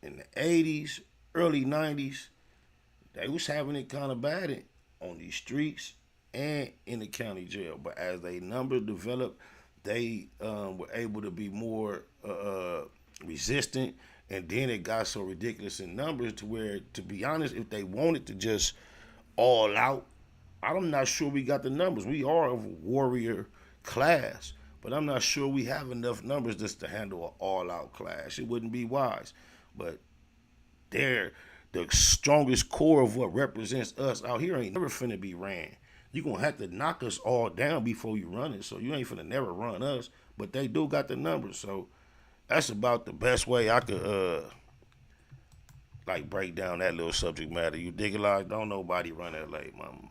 in the 80s, early 90s, they was having it kind of bad on these streets and in the county jail. But as they numbers developed, they were able to be more resistant, and then it got so ridiculous in numbers to where, to be honest, if they wanted to just all out, I'm not sure we got the numbers. We are a warrior class, but I'm not sure we have enough numbers just to handle an all-out clash. It wouldn't be wise. But they're the strongest core of what represents us out here ain't never finna be ran. You're going to have to knock us all down before you run it. So you ain't finna never run us. But they do got the numbers. So that's about the best way I could like break down that little subject matter. You dig it? Like, don't nobody run LA,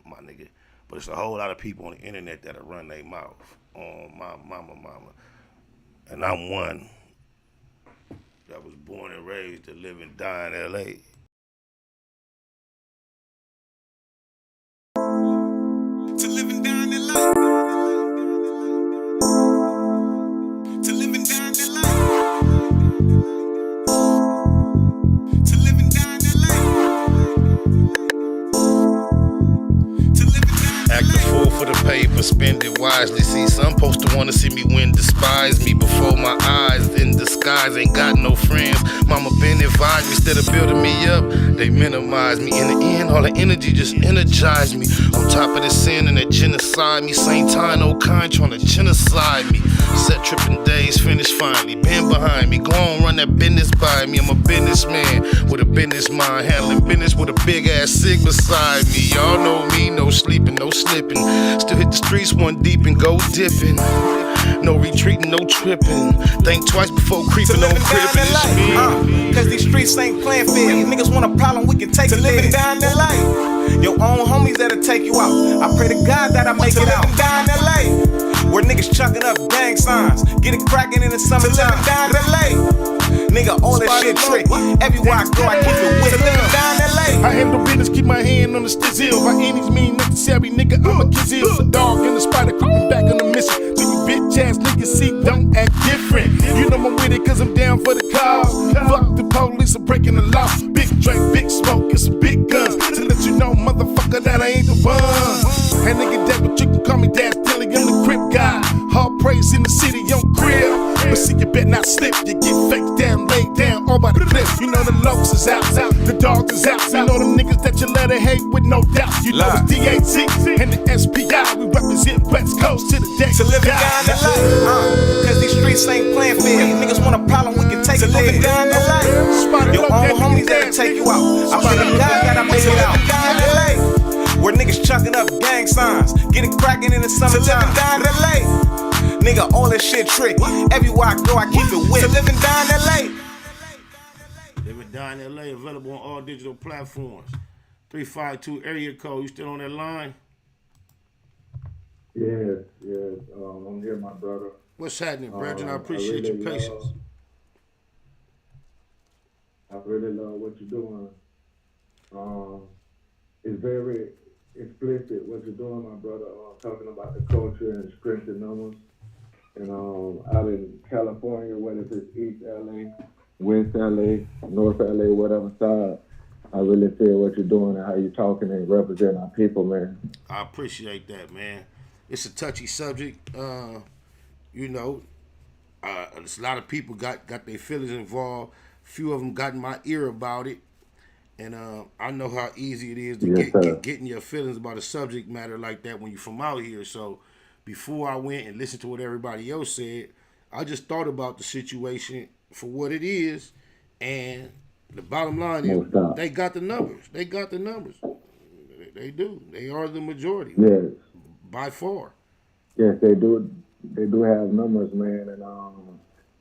my nigga. But it's a whole lot of people on the internet that'll run their mouth on my mama. And I'm one that was born and raised to live and die in LA. To live and die in LA. To live and die in LA. To live and die in LA. To live and die in LA. Act a fool for the paper, spend it wisely. See, some supposed to wanna see me win, despise me before my eyes. In disguise, ain't got no friends. Mama been advised me, instead of building me up, they minimize me. In the end, all the energy just energized me. On top of the sin and that genocide me. Same time, no kind trying to genocide me. Set tripping days, finished finally. Been behind me, go on, run that business by me. I'm a businessman with a business mind, handling business with a big ass sig beside me. Y'all know me, no sleeping, no slipping. Still hit the streets one deep and go dipping. No retreating, no tripping. Think twice before creeping on crippin'. It's me. Cause these streets ain't playing fair. You niggas want a problem, we can take it. To live and die in LA. Your own homies that'll take you out. I pray to God that I make it out. To live and die in LA. Where niggas chucking up gang signs. Get it cracking in the summertime. To live and die in LA. Nigga, all that shit trick. Everywhere I go, I keep it with. To live and die in LA. I handle business, keep my hand on the stizzle. By any means necessary, nigga, I'm a kizzle. The dog and the spider creeping back on the mission. So you bitch ass niggas see, don't act different. You know I'm with it cause I'm down for the cause. Fuck the police, I'm breaking the law. Big drink, big smoke, and some big guns. To let you know, motherfucker, that I ain't the one. Hey nigga, that but you can call me Dad Dilly, I'm the crib guy. Hard praise in the city, on crib. But see, you better not slip, you get faked down, laid down, all by the cliff. You know the lokes is out, the dogs is out. You know them niggas that you let it hate with no doubt. You know it's DAT and the SPI, we represent West Coast to the day. To live and die in LA. Cause these streets ain't playing fair. You niggas want a problem, we can take it. To live and die in LA. Your own homies that'll take you out. I pray to God that I make it out. Die in LA. Where niggas chucking up gang signs. Get it cracking in the summertime. To live and die in LA. Nigga, all this shit trick. Everywhere I go, I keep it with. To live and die in LA. Live and die in LA, available on all digital platforms. 352 area code, you still on that line? Yes. I'm here, my brother. What's happening, Brethren? I appreciate your patience. I really love what you're doing. It's very explicit what you're doing, my brother, talking about the culture and strength in numbers. And out in California, whether it's East LA, West LA, North LA, whatever side, I really feel what you're doing and how you're talking and representing our people, man. I appreciate that, man. It's a touchy subject. You know, there's a lot of people got their feelings involved. Few of them got in my ear about it. And I know how easy it is to get in your feelings about a subject matter like that when you're from out here. So before I went and listened to what everybody else said, I just thought about the situation for what it is. And the bottom line is they got the numbers. They got the numbers. They do. They are the majority. Yes. By far. Yes, they do. They do have numbers, man. And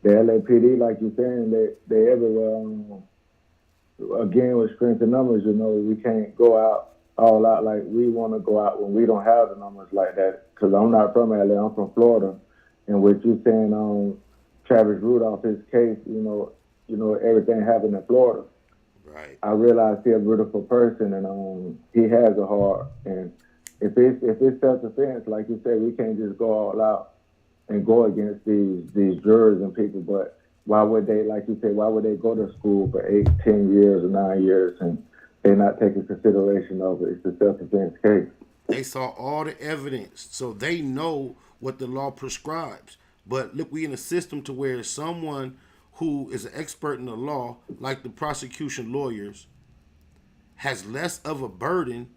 the LAPD, like you're saying, they everywhere. Again, with strength in numbers, you know, we can't go out all out like we want to go out when we don't have the numbers like that. Because I'm not from LA, I'm from Florida. And what you're saying on Travis Rudolph, his case, you know, everything happened in Florida. Right. I realize he's a beautiful person, and he has a heart. And if it's self-defense, like you said, we can't just go all out and go against these jurors and people. But why would they, like you said, why would they go to school for 8, 10 years or 9 years and they're not taking consideration of it? It's a self-defense case. They saw all the evidence, so they know what the law prescribes. But look, we in a system to where someone who is an expert in the law, like the prosecution lawyers, has less of a burden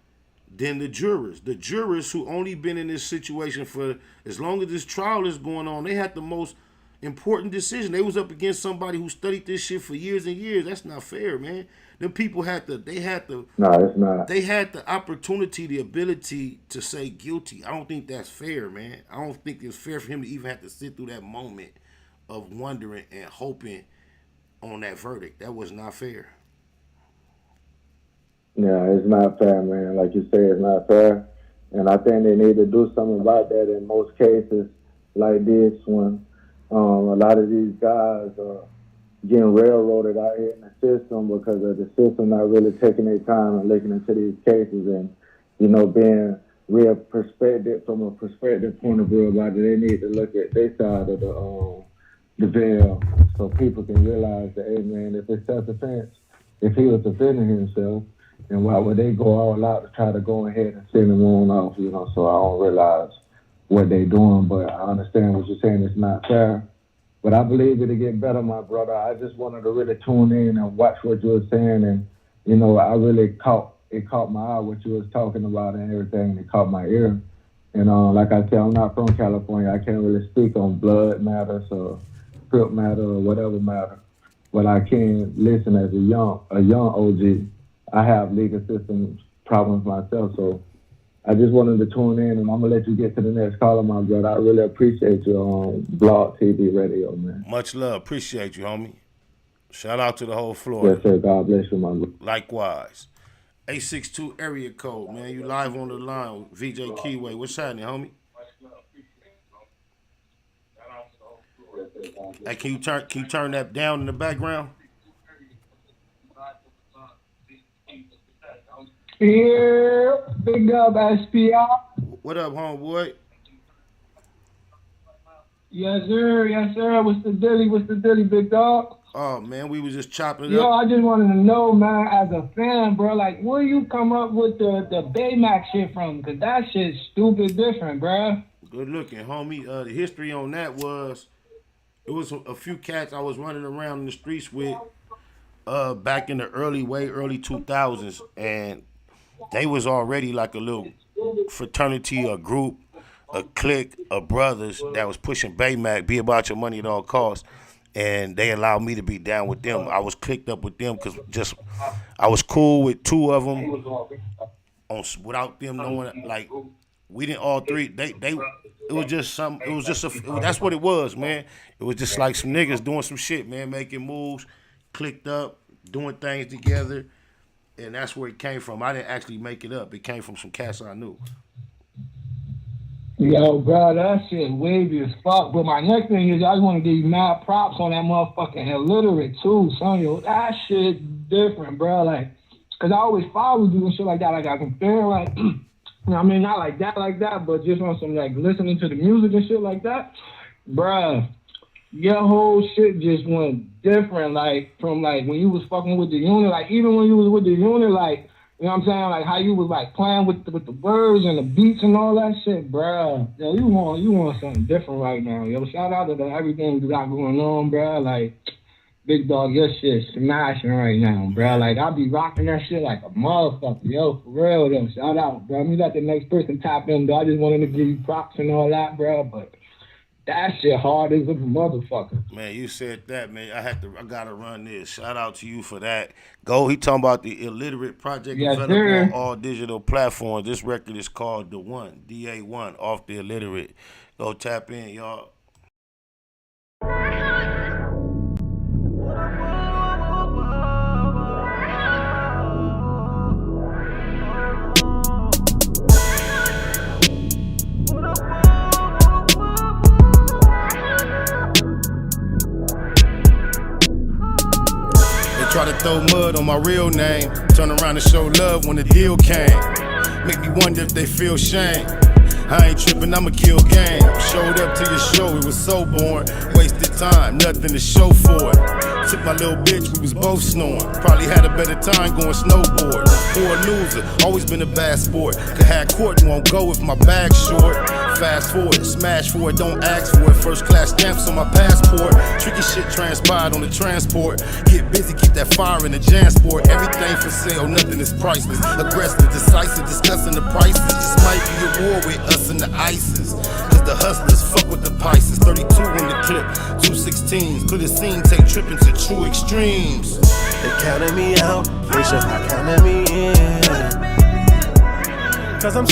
than the jurors. The jurors who only been in this situation for as long as this trial is going on, they had the most important decision. They was up against somebody who studied this shit for years and years. That's not fair, man. Them people No, it's not. They had the opportunity, the ability to say guilty. I don't think that's fair, man. I don't think it's fair for him to even have to sit through that moment of wondering and hoping on that verdict. That was not fair. Yeah, it's not fair, man. Like you say, it's not fair. And I think they need to do something about that in most cases like this one. A lot of these guys are getting railroaded out here in the system because of the system not really taking their time and looking into these cases and, you know, being real perspective from a perspective point of view about it. They need to look at their side of the veil so people can realize that, hey, man, if it's self-defense, if he was defending himself, and why would they go all out to try to go ahead and send him on off, you know? So I don't realize what they're doing, but I understand what you're saying. It's not fair. But I believe it'll get better, my brother. I just wanted to really tune in and watch what you were saying. And, you know, I really caught my eye what you was talking about and everything. It caught my ear. And like I said, I'm not from California. I can't really speak on blood matters or Crip matter or whatever matter. But I can listen as a young OG. I have legal system problems myself, so I just wanted to tune in, and I'm gonna let you get to the next caller, my brother. I really appreciate you on Blog TV Radio, man. Much love. Appreciate you, homie. Shout out to the whole floor. Yes, sir. God bless you, my brother. Likewise. 862 area code, man. You live on the line with VJ Keyway. What's happening, homie? Hey, can you turn that down in the background? Yeah, big up SPR. What up, homeboy? Yes, sir. Yes, sir. What's the dilly, big dog? Oh, man, we was just chopping it Yo, up. I just wanted to know, man, as a fan, bro, like, where you come up with the Baymac shit from? Because that shit's stupid different, bro. Good looking, homie. The history on that was, it was a few cats I was running around in the streets with back in the early 2000s, and they was already like a little fraternity, a group, a clique of brothers that was pushing Baymac, be about your money at all costs, and they allowed me to be down with them. I was clicked up with them because I was cool with two of them without them knowing, like, we didn't all three, it was just that's what it was, man. It was just like some niggas doing some shit, man, making moves, clicked up, doing things together. And that's where it came from. I didn't actually make it up. It came from some cats I knew. Yo, bro, that shit wavy as fuck. But my next thing is, I just want to give you mad props on that motherfucking illiterate too, son. Yo, that shit different, bro. Like, cause I always follow you and shit like that. Like, I can feel like, you know, I mean, not like that, but just on some like listening to the music and shit like that, bruh. Your whole shit just went different, like, from, like, when you was fucking with the unit, like, even when you was with the unit, like, you know what I'm saying, like, how you was, like, playing with the words and the beats and all that shit, bruh. Yo, you want something different right now. Yo, shout out to everything you got going on, bruh. Like, big dog, your shit smashing right now, bruh. Like, I be rocking that shit like a motherfucker, yo, for real, though. Shout out, bruh. You let the next person tap in, though. I just wanted to give you props and all that, bruh, but that shit hard as a motherfucker. Man, you said that, man. I gotta run this. Shout out to you for that. Go, he talking about the Illiterate Project developed on all digital platforms. This record is called The One, DA1, off the Illiterate. Go tap in, y'all. Try to throw mud on my real name. Turn around and show love when the deal came. Make me wonder if they feel shame. I ain't tripping, I'ma kill game. Showed up to your show, it was so boring. Wasted time, nothing to show for it. Took my little bitch, we was both snoring. Probably had a better time going snowboard. Poor loser, always been a bad sport. Could have court, won't go if my bag's short. Fast forward, smash for it, don't ask for it. First class stamps on my passport. Tricky shit transpired on the transport. Get busy, keep that fire in the Jansport. Everything for sale, nothing is priceless. Aggressive, decisive, discussing the prices. This might be a war with us and the ISIS. Cause the hustlers fuck with the Pisces. 32 in the clip, 216s. Could've seen take tripping to true extremes. They counted me out, they should have counted me in. Cause I'm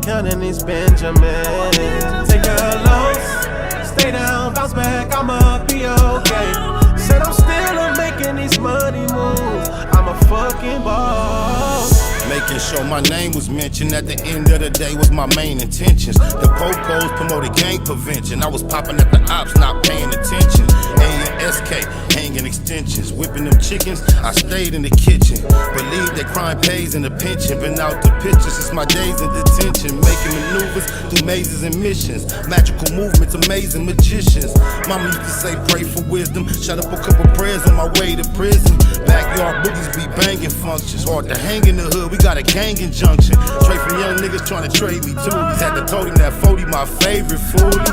counting these Benjamins. Take a loss, stay down, bounce back, I'ma be okay. Said I'm still making these money moves, I'm a fucking boss. making sure my name was mentioned at the end of the day was my main intentions. The po-pos promoted gang prevention. I was popping at the ops, not paying attention. A and SK, hanging extensions. Whipping them chickens, I stayed in the kitchen. Believe that crime pays in the pension. Been out the pictures since my days in detention. Making maneuvers through mazes and missions. Magical movements, amazing magicians. Mama used to say pray for wisdom. Shut up a couple prayers on my way to prison. Backyard boogies be banging functions. Hard to hang in the hood, we got a gang injunction. Straight from young niggas trying to trade me toolies. Had to told him that 40 my favorite foolie.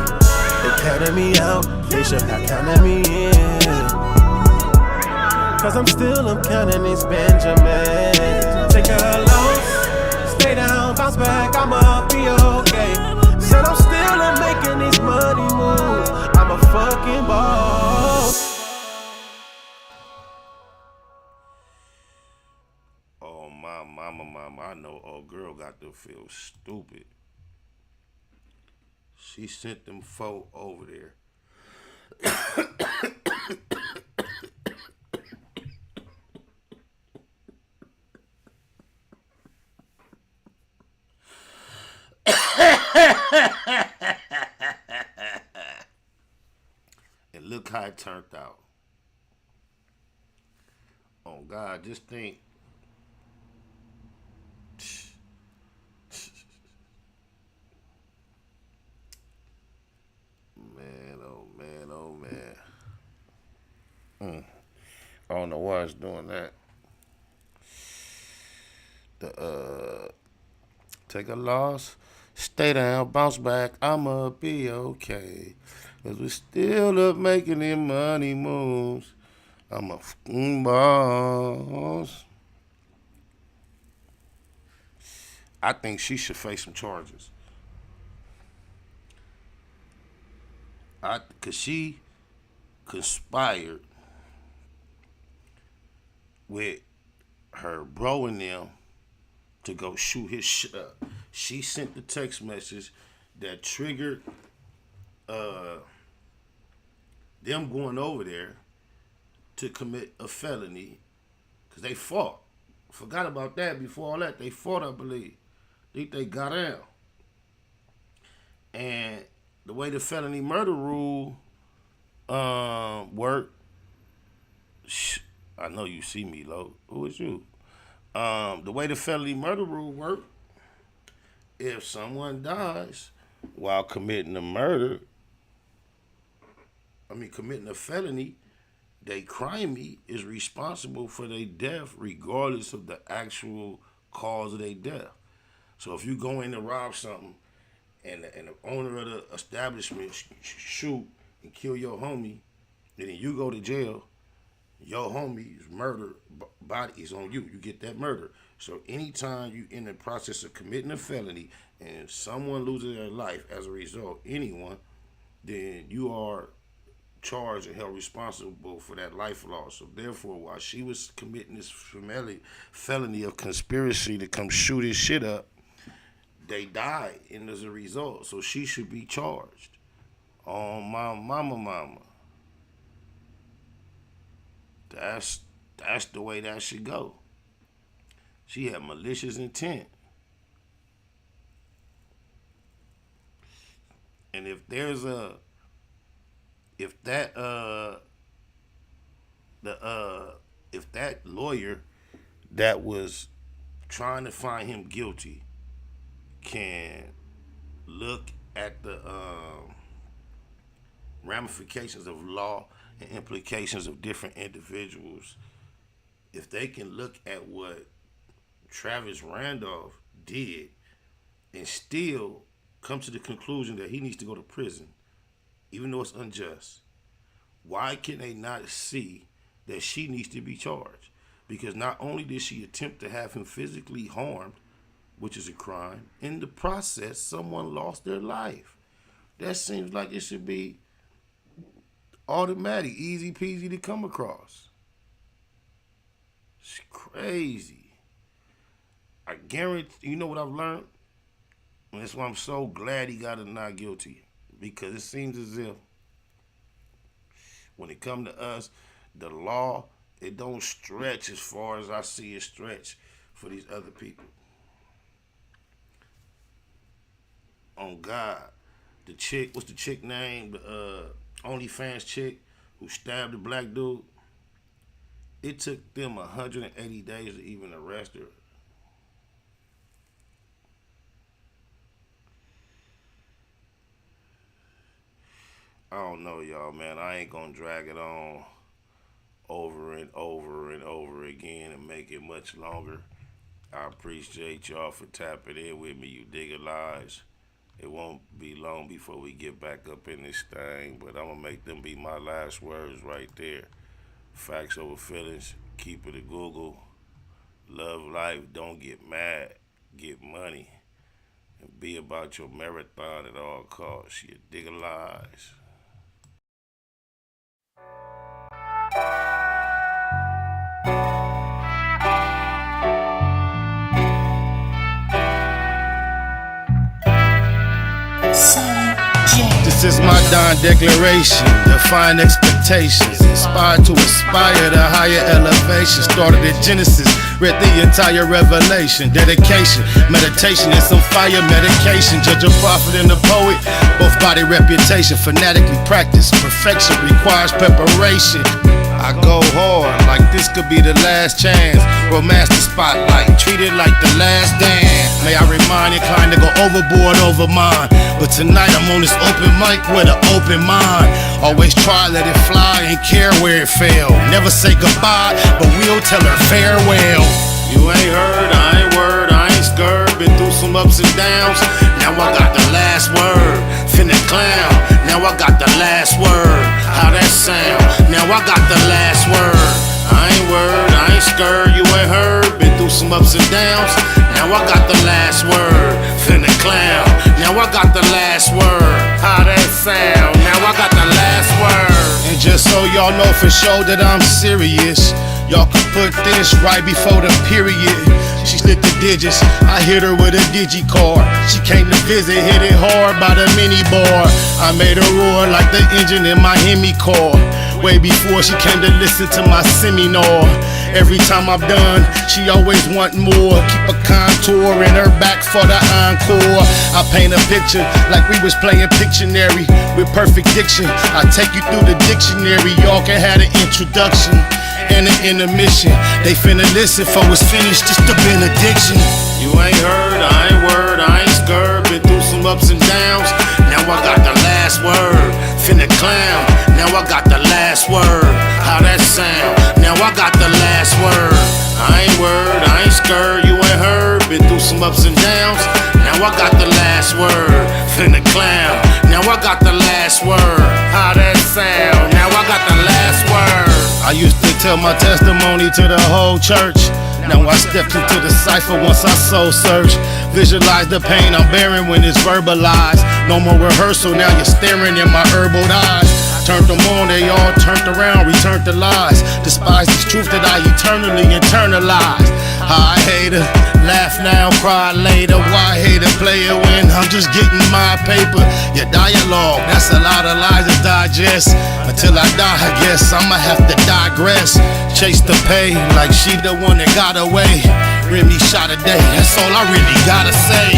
They counted me out, they should have counted me in. Cause I'm counting these Benjamins. Take a loss, stay down, bounce back, I'ma be okay. Said I'm still making these money moves. I'm a fucking boss. Oh, my mama, I know old girl got to feel stupid. She sent them folk over there. And look how it turned out. Oh God, just think. Man, oh man, oh man. I don't know why it's doing that. Take a loss, stay down, bounce back, I'ma be okay. Cause we still up making them money moves. I'm a fucking boss. I think she should face some charges. Cause she conspired with her bro and them to go shoot his shit up. She sent the text message that triggered them going over there to commit a felony because they fought. Forgot about that. Before all that, they fought, I believe. I think they got out. And the way the felony murder rule worked, I know you see me, Lo. Who is you? The way the felony murder rule worked, if someone dies while committing a felony, they crimey is responsible for their death regardless of the actual cause of their death. So if you go in to rob something and the owner of the establishment shoot and kill your homie, and then you go to jail, your homie's murder body is on you. You get that murder. So anytime you in the process of committing a felony and someone loses their life as a result, anyone, then you are charged and held responsible for that life loss. So therefore, while she was committing this felony of conspiracy to come shoot his shit up, they died, and as a result, so she should be charged. Oh, my mama. That's the way that should go. She had malicious intent. And if that lawyer that was trying to find him guilty can look at the ramifications of law and implications of different individuals, if they can look at what Travis Rudolph did and still come to the conclusion that he needs to go to prison, even though it's unjust, why can they not see that she needs to be charged? Because not only did she attempt to have him physically harmed, which is a crime, in the process, someone lost their life. That seems like it should be automatic, easy peasy to come across. It's crazy. I guarantee, you know what I've learned? And that's why I'm so glad he got a not guilty. Because it seems as if when it comes to us, the law, it don't stretch as far as I see it stretch for these other people. On God. The chick, what's the chick name? The OnlyFans chick who stabbed the black dude. It took them 180 days to even arrest her. I don't know, y'all, man. I ain't gonna drag it on over and over and over again and make it much longer. I appreciate y'all for tapping in with me, you digger lies. It won't be long before we get back up in this thing, but I'm gonna make them be my last words right there. Facts over feelings, keep it a Google. Love life, don't get mad, get money. And be about your marathon at all costs, you digger lies. This is my Don declaration, define expectations, inspired to aspire to higher elevation. Started at Genesis, read the entire Revelation, dedication, meditation, and some fire medication. Judge a prophet and a poet, both body reputation, fanatically practice. Perfection requires preparation. I go hard, like this could be the last chance. Romance the spotlight, treat it like the last dance. May I remind inclined to go overboard over mine, but tonight I'm on this open mic with an open mind. Always try, let it fly, ain't care where it fell. Never say goodbye, but we'll tell her farewell. You ain't heard, I ain't word, I ain't scared. Been through some ups and downs, now I got the last word. Finna clown, now I got the last word. How that sound? Now I got the last word. I ain't word, I ain't scared, you ain't heard. Been through some ups and downs, now I got the last word. Finna clown, now I got the last word. How that sound? Now I got the last word. And just so y'all know for sure that I'm serious, y'all can put this right before the period. She slid the digits, I hit her with a digi-card. She came to visit, hit it hard by the mini bar. I made her roar like the engine in my Hemi car. Way before she came to listen to my seminar. Every time I'm done, she always want more. Keep a contour in her back for the encore. I paint a picture like we was playing Pictionary with perfect diction. I take you through the dictionary, y'all can have an introduction and an intermission. They finna listen for it's finished, just a benediction. You ain't heard, I ain't word, I ain't scared. Been through some ups and downs, now I got the last word. Finna clown, now I got the last word. How that sound? Now I got the last word. I ain't word, I ain't scared, you ain't heard. Been through some ups and downs, now I got the last word. Finna clown, now I got the last word. How that sound? Now I got the last word. I used to tell my testimony to the whole church. Now I stepped into the cipher once I soul search. Visualize the pain I'm bearing when it's verbalized. No more rehearsal, now you're staring in my herbal eyes. Turned them on, they all turned around, returned to lies. Despise this truth that I eternally internalized. I hate her, laugh now, cry later. Why hate a player when I'm just getting my paper? Your dialogue, that's a lot of lies to digest. Until I die, I guess I'ma have to digress. Chase the pay like she the one that got away. Remy shot a day, that's all I really gotta say.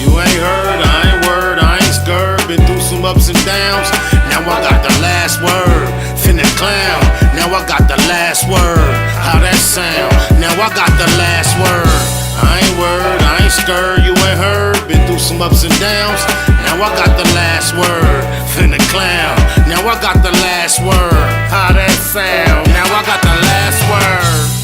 You ain't heard, I ain't word, I ain't scared. Been through some ups and downs, now I got the last word. Finna clown, now I got the last word. How that sound? Now I got the last word. I ain't word, I ain't scared, you ain't heard. Been through some ups and downs, now I got the last word. Finna clown, now I got the last word. How that sound? Now I got the last word.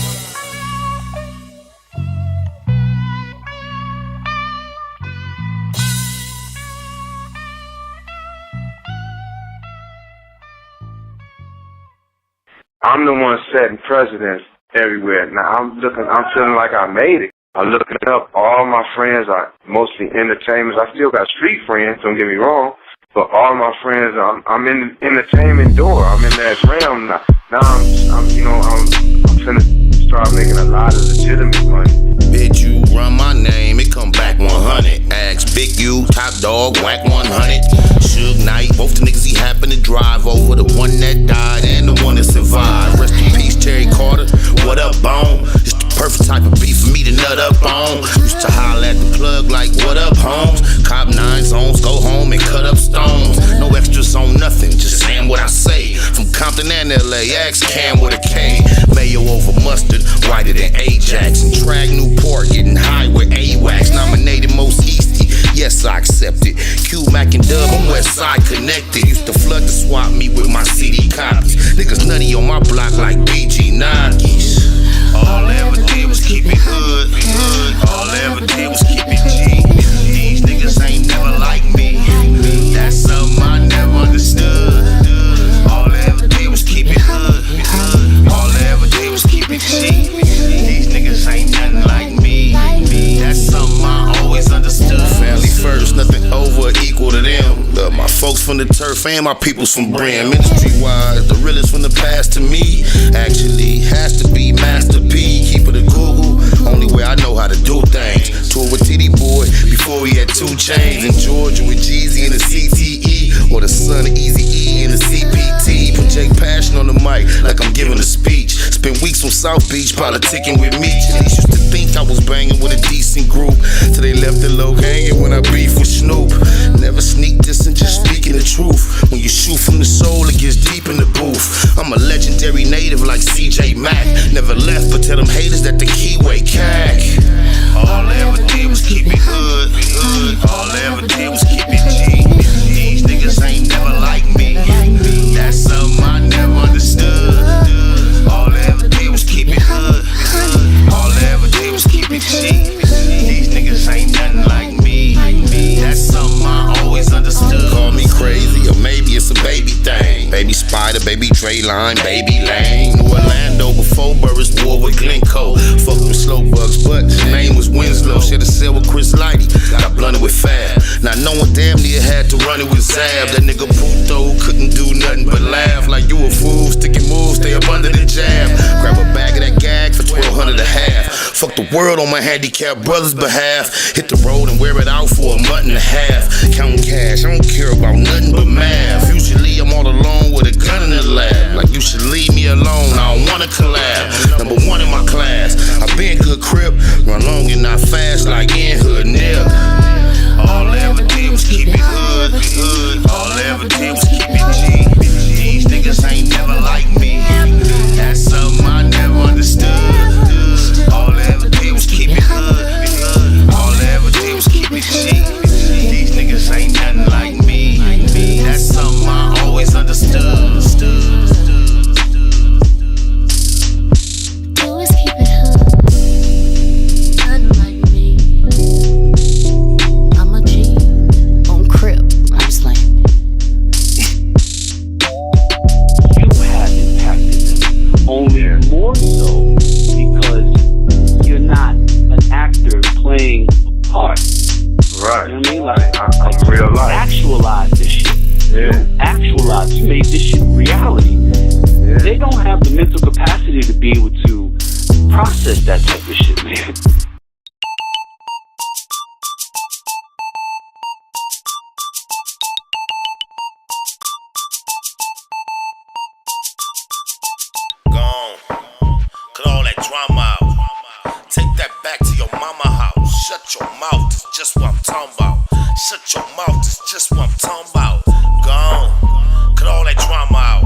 I'm the one setting precedents everywhere. Now I'm feeling like I made it. I'm looking up all my friends are mostly entertainers. I still got street friends, don't get me wrong, but all my friends, I'm in the entertainment door. I'm in that realm now. Now I'm finna start making a lot of legitimate money. Bitch, you run my name, it come back 100. Ask Big U, Top Dog, whack 100. Suge Knight, both the niggas he happened to drive over. The one that died and the one that survived. Rest in peace, Terry Carter. What up, Bone? It's the perfect type of beat free for me to nut up on. Used to holler at the plug like, what up, Holmes? Cop 9 zones, go home and cut up stones. No extras on nothing, just saying what I say. From Compton and LA, ask Cam with a K. Mayo over mustard, whiter than Ajax. And Trag Newport, getting high with AWACS. Nominated most Eastie, yes I accept it. Q, Mac and Dub, I'm West Side connected. Used to flood the swap me with my CD copies. Niggas nutty on my block like BG Nike's. All I ever did was keep it hood. All I ever did was keep it G. These niggas ain't never like me. That's something I never understood. All I ever did was keep it hood. All I ever did was keep it G. These niggas ain't nothing like me. That's something I always understood. Family first, nothing over or equal to them. Love my folks from the turf and my peoples from Brim. Industry-wise, the realest from the past to me. Actually, has to be Master P. Keep it a Google, only way I know how to do things. Tour with TD Boy before he had 2 chains. In Georgia with Jeezy and the CTE. Or the son of Easy E and the CPT. Project passion on the mic like I'm giving a speech. Spent weeks on South Beach politicking with me. Police used to think I was banging with a decent group, till they left the low hanging when I beef with Snoop. Never sneak this and just speaking the truth. When you shoot from the soul, it gets deep in the booth. I'm a legendary native like CJ Mack. Never left, but tell them haters that the keyway cack. All I ever did was keep it hood. All I ever did was keep it G. These niggas ain't never like me. That's something I never understood. All I ever did was keep it hood. All I ever did was keep it G. These niggas ain't nothing like me. That's something I always understood. Call me crazy, or maybe it's a baby thing. Baby Spider, baby Dre Line, baby Lane. New Orlando before Burris war with Glencoe. Fucked with slow bugs, but his name was Winslow. Shared a cell with Chris Lighty, got blunted with Fab. Now no one damn near had to run it with Zab. That nigga Puto couldn't do nothing but laugh. Like you a fool, sticking moves, stay up under the jab. Grab a bag of that gag for $1,200 a half. Fuck the world on my handicapped brother's behalf. Hit the road and wear it out for a month and a half. Counting cash, I don't care about nothing but math. Usually I'm all alone with a gun in the lab. Like you should leave me alone, I don't wanna collab. Number 1 in my class, I been good crip. Run long and not fast like in hood nip. All I ever did was keep it hood. All I ever did was keep it G. These niggas ain't never like me. That's something I never understood. All I ever did was keep it hood. All I ever did was keep it G. These niggas ain't nothing like me. That's something I always understood. Always keep it hood. Nothing like me. I'm a G on Crip. I'm just like. You have impacted them, only more so because you're not an actor playing a part. Right. You know what I mean? Like, I'm real life. Actualize this shit. Yeah. Actualize. You made this shit reality. Yeah. They don't have the mental capacity to be able to process that type of shit, man. Gone. Cut all that drama out. Take that back to your mama house. Shut your mouth, it's just what I'm talking about. Shut your mouth, it's just what I'm talking about. Gone. Cut all that drama out.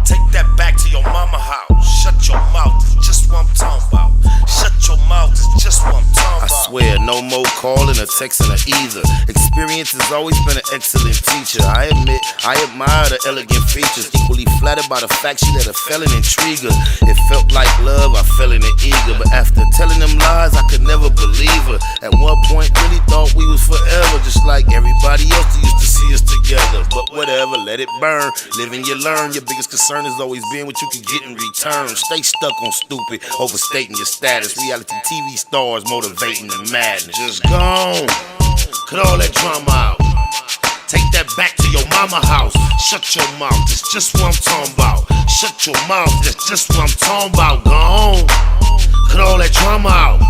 Take that back to your mama house. Shut your mouth, it's just what I'm talking about. Shut your mouth, it's just what I'm talking about. I swear, no more calling or texting or either. Experience has always been an excellent teacher. I admit, I admire the elegant features. Equally flattered by the fact she let a felon intrigue her. It felt like love, I fell in it eager. But after telling them lies, I could never believe her. At one point, really thought we was forever. Just like everybody else that used to see us together. But whatever, let it burn. Live and you learn. Your biggest concern has always been what you can get in return. Stay stuck on stupid, overstating your status. Reality TV stars motivating the madness. Just gone. Cut all that drama out. Take that back to your mama house. Shut your mouth, that's just what I'm talking about. Shut your mouth, that's just what I'm talking about. Gone. Cut all that drama out.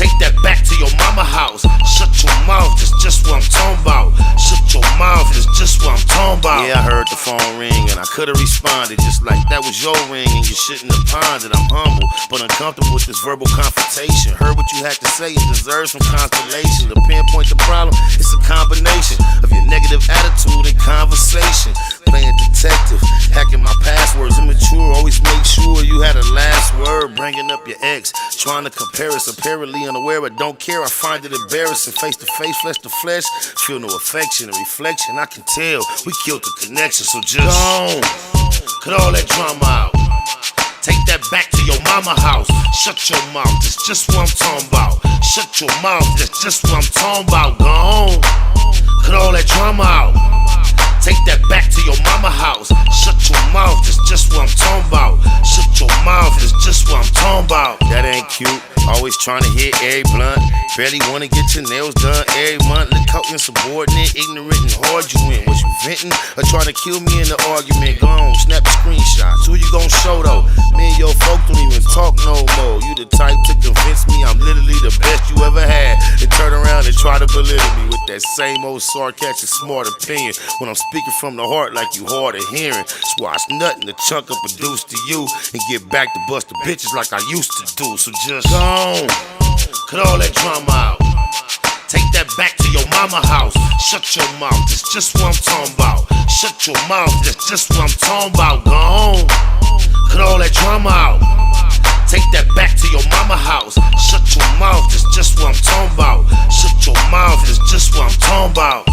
Take that back to your mama house. Shut your mouth, that's just what I'm talking about. Shut your mouth, that's just what I'm talking about. Yeah, I heard the phone ring and I could've responded just like that was your ring and you shouldn't have pondered. I'm humble, but uncomfortable with this verbal confrontation. Heard what you had to say and deserve some constellation. To pinpoint the problem, it's a combination of your negative attitude and conversation. Playing detective, hacking my passwords, immature. Always make sure you had a last word. Bringing up your ex, trying to compare us. Apparently unaware, but don't care. I find it embarrassing. Face to face, flesh to flesh. Feel no affection or reflection. I can tell we killed the connection. So just gone, cut all that drama out. Take that back to your mama house. Shut your mouth, that's just what I'm talking about. Shut your mouth, that's just what I'm talking about. Gone, cut all that drama out. Take that back to your mama house. Shut your mouth, that's just what I'm talking about. Shut your mouth, that's just what I'm talking about. That ain't cute, always trying to hit every blunt. Barely wanna get your nails done every month. Look how insubordinate, ignorant, and hard you in. Was you venting or trying to kill me in the argument? Go on, snap the screenshots. Who you gon' show though? Me and your folk don't even talk no more. You the type to convince me I'm literally the best you ever had, and turn around and try to belittle me with that same old sarcastic smart opinion when I'm speaking from the heart like you hard of hearing. Swash nothing to chunk up produce to you and get back to bust the bitches like I used to do. So just gone, cut all that drama out. Take that back to your mama house. Shut your mouth, that's just what I'm talking about. Shut your mouth, that's just what I'm talking about. Gone, cut all that drama out. Take that back to your mama house. Shut your mouth, that's just what I'm talking about. Shut your mouth, that's just what I'm talking about.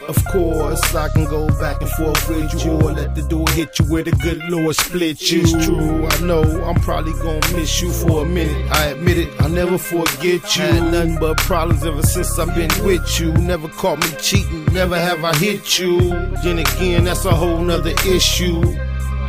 Of course, I can go back and forth with you, or let the door hit you where the good Lord split you. It's true, I know I'm probably gonna miss you for a minute. I admit it, I'll never forget you. Had nothing but problems ever since I've been with you. Never caught me cheating, never have I hit you. Then again, that's a whole nother issue.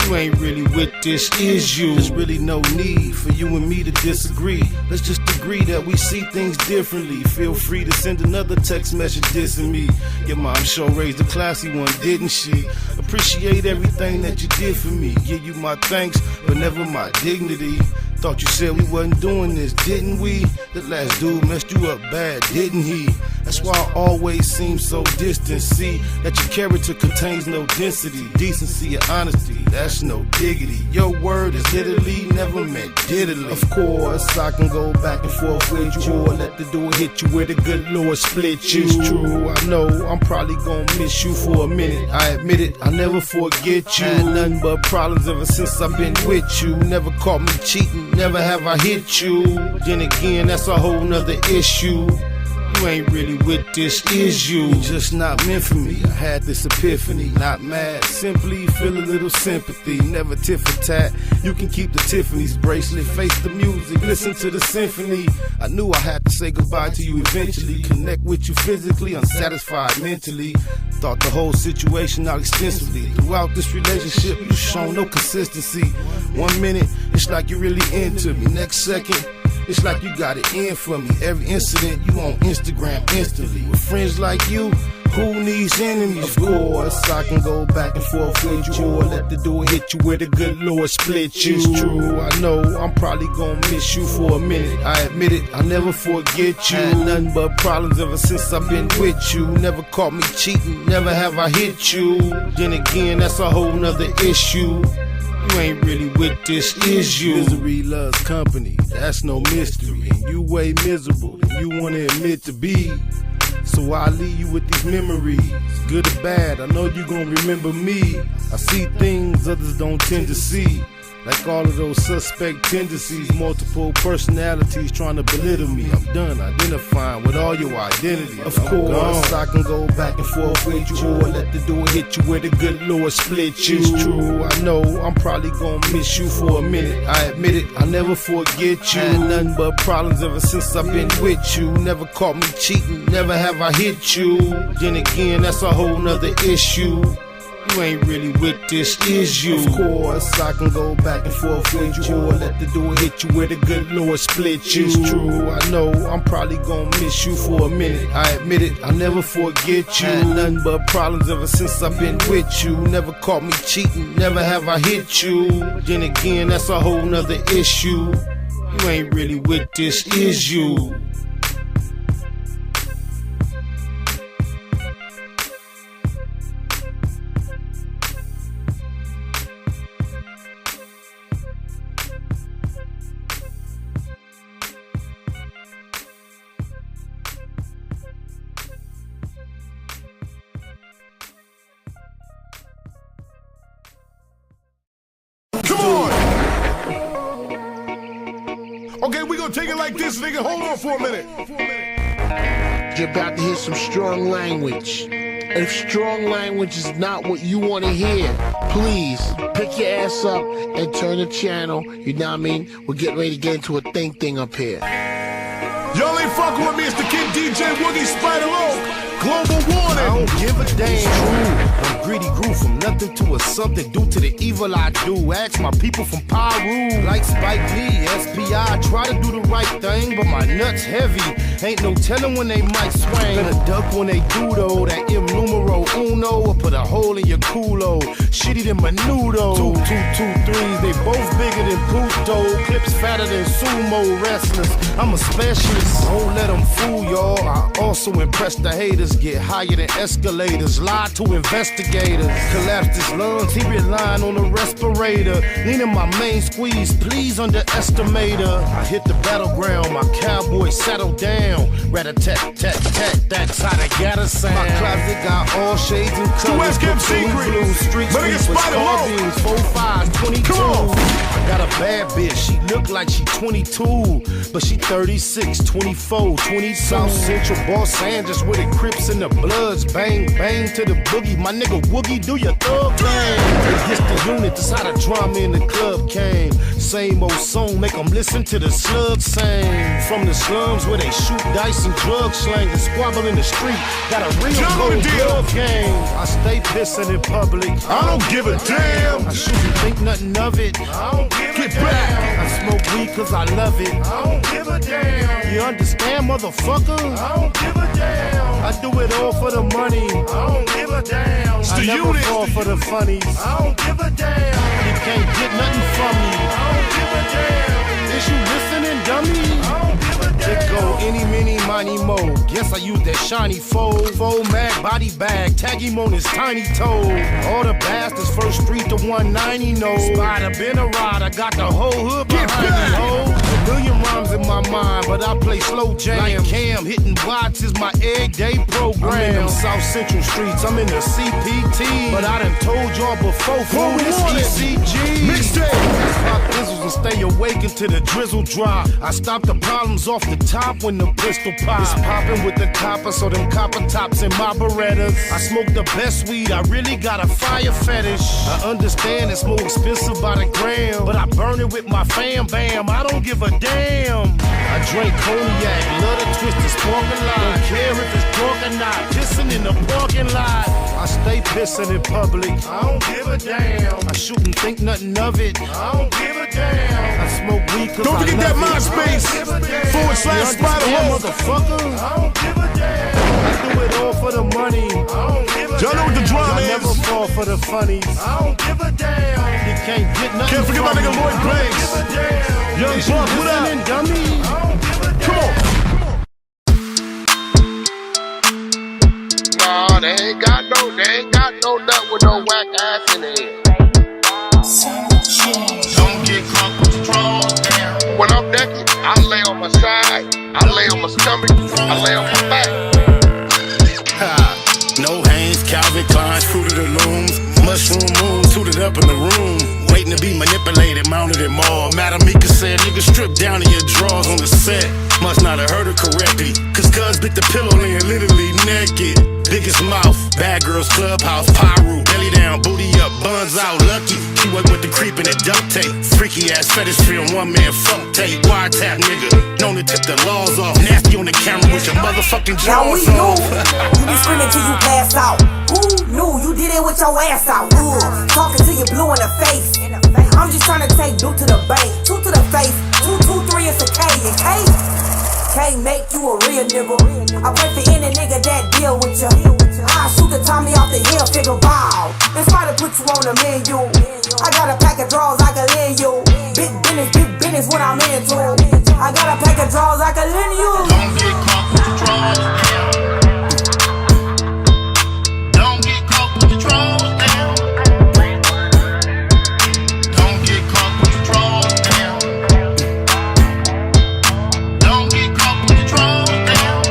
You ain't really with this, is you? There's really no need for you and me to disagree. Let's just agree that we see things differently. Feel free to send another text message dissing me. Your mom sure raised a classy one, didn't she? Appreciate everything that you did for me. Give you my thanks, but never my dignity. Thought you said we wasn't doing this, didn't we? The last dude messed you up bad, didn't he? That's why I always seem so distant. See that your character contains no density, decency, or honesty. That's no diggity. Your word is literally never meant diddly. Of course, I can go back and forth with you, or let the door hit you where the good Lord split you. It's true, I know I'm probably gonna miss you for a minute. I admit it, I'll never forget you. Had nothing but problems ever since I've been with you. Never caught me cheating, never have I hit you. Then again, that's a whole nother issue. You ain't really with this, is you? You're just not meant for me. I had this epiphany, not mad, simply feel a little sympathy. Never tit for tat, you can keep the Tiffany's bracelet. Face the music, listen to the symphony. I knew I had to say goodbye to you eventually. Connect with you physically, unsatisfied mentally. Thought the whole situation out extensively. Throughout this relationship, you've shown no consistency. 1 minute, it's like you're really into me. Next second, it's like you got it in for me. Every incident, you on Instagram instantly. With friends like you, who needs enemies? Of course, I can go back and forth with you, or let the door hit you where the good Lord split you. It's true, I know I'm probably gonna miss you for a minute. I admit it, I'll never forget you. Had nothing but problems ever since I've been with you. Never caught me cheating, never have I hit you. Then again, that's a whole nother issue. You ain't really with this, is you? Misery loves company, that's no mystery. And you way miserable than you wanna admit to be. So I leave you with these memories, good or bad, I know you gon' remember me. I see things others don't tend to see, Like all of those suspect tendencies, multiple personalities trying to belittle me. I'm done identifying with all your identity. Of course, I can go back and forth with you, or let the door hit you where the good Lord split you. It's true, I know I'm probably gonna miss you for a minute. I admit it, I'll never forget you. Had nothing but problems ever since I've been with you. Never caught me cheating, never have I hit you. Then again, that's a whole nother issue. You ain't really with this, is you? Of course, I can go back and forth with you, or let the door hit you where the good Lord split you. It's true, I know I'm probably gonna miss you for a minute. I admit it, I'll never forget you. Had nothing but problems ever since I've been with you. Never caught me cheating, never have I hit you. Then again, that's a whole nother issue. You ain't really with this, is you? Okay, we gonna take it like this, nigga. Hold on for a minute. You're about to hear some strong language. And if strong language is not what you want to hear, please pick your ass up and turn the channel. You know what I mean? We're getting ready to get into a thing up here. Y'all ain't fucking with me. It's the Kid DJ Woogie Spider-Lo. Global warning. I don't give a damn. I'm greedy, grew from nothing to a something due to the evil I do. Ask my people from Peru, like Spike Lee, SPI. Try to do the right thing, but my nuts heavy. Ain't no telling when they might swing. Gonna duck when they do though. That M numero uno, or put a hole in your culo. Shitty than menudo. 2, 2, 2, 3s, they both bigger than Puto. Clips fatter than sumo wrestlers. I'm a specialist. Don't let them fool y'all. I also impress the haters. Get higher than escalators. Lie to investigators. Collapsed his lungs, he relying on a respirator. Leaning my main squeeze, please underestimate her. I hit the battleground, my cowboy settled down. Rat-a-tat-tat-tat, that's how they gotta sound. My closet got all shades and colors. Blue street sweepers, carbines, 4-5s, 22. I got a bad bitch, she look like she 22, but she 36, 24, 20. South Central Los Angeles with the Crips and the Bloods. Bang, bang to the boogie. My nigga Woogie, do your thug thing. It's the unit, that's how the drama in the club came. Same old song, make them listen to the slug sing. From the slums where they shoot dice and drug slang and squabble in the street. Got a real cold glove game. I stay pissing in public. I don't give a damn. I shouldn't think nothing of it. I don't give a damn. I smoke weed cause I love it. I don't give a damn. You understand, motherfucker? I don't give a damn. I do it all for the money. I don't give a damn. I never fall for the funnies. I don't give a damn. You can't get nothing from me. I don't give a damn. Is you listening, dummy? I don't give a damn. It go any, mini, money, mo. Guess I use that shiny fold. Full mag, body bag. Tag him on his tiny toe. All the bastards, first street to 190, no. Spider, been a rider, got the whole hood behind me, ho. A million rhymes in my mind, but I play slow jam. Like Cam, hitting watts is my everyday program. I'm in them South Central streets, I'm in the CPT. But I done told y'all before, fool, this ECG. Mixtape. Pop pizzles and stay awake until the drizzle drop. I stop the problems off the top when the pistol pop. It's popping with the copper, so them copper tops in my Berettas. I smoke the best weed, I really got a fire fetish. I understand it's more expensive by the gram, but I burn it with my fam bam, I don't give a damn. I drink cognac, love the twisted sparkling lot. Don't care if it's drunk or not, pissing in the parking lot. I stay pissing in public, I don't give a damn. I shouldn't think nothing of it, I don't give a damn. I smoke weed cause don't forget that MySpace /Spider-Lo. Motherfucker, I don't give a damn. I do it all for the money. I don't give a damn. Y'all know what the drama is. I never fall for the funnies. I don't give a damn. You can't get nothing. Can't forget my nigga Lloyd Banks. Young Buck, what up? Dummy. I don't give a damn. Come on. Nah, they ain't got no nut with no whack ass in it. Don't get caught with the draw down. When I'm naked, I lay on my side, I lay on my stomach, I lay on my back. No Hanes, Calvin Klein, fruit of the looms. Mushroom moon, suited up in the room. Waiting waiting to be manipulated, mounted and mauled. Madam Mika said, nigga, strip down to your drawers on the set. Must not have heard her correctly, cause cuz bit the pillow laying literally naked. Biggest mouth, bad girls clubhouse, pyro, belly down, booty up, buns out, lucky. She work with the creep and the duct tape. Freaky ass fetish film, one man fuck tape. Wiretap nigga, known to tip the laws off. Nasty on the camera with your motherfucking jaws off. You be screaming till you pass out. Who knew you did it with your ass out? Talking till you blue in the face. I'm just trying to take dude to the bank, 2 to the face, 2, 2, 3 is a K, and K can't make you a real nigga. I pray for any nigga that deal with you. I shoot the Tommy off the hill, figure wow. It's try to put you on the menu. I got a pack of drawers I can lend you. Big business what I'm into. I got a pack of drawers I can lend you. Don't get caught with the drawers down. Don't get caught with the drawers down. Don't get caught with the drawers down. Don't get caught with the drawers down.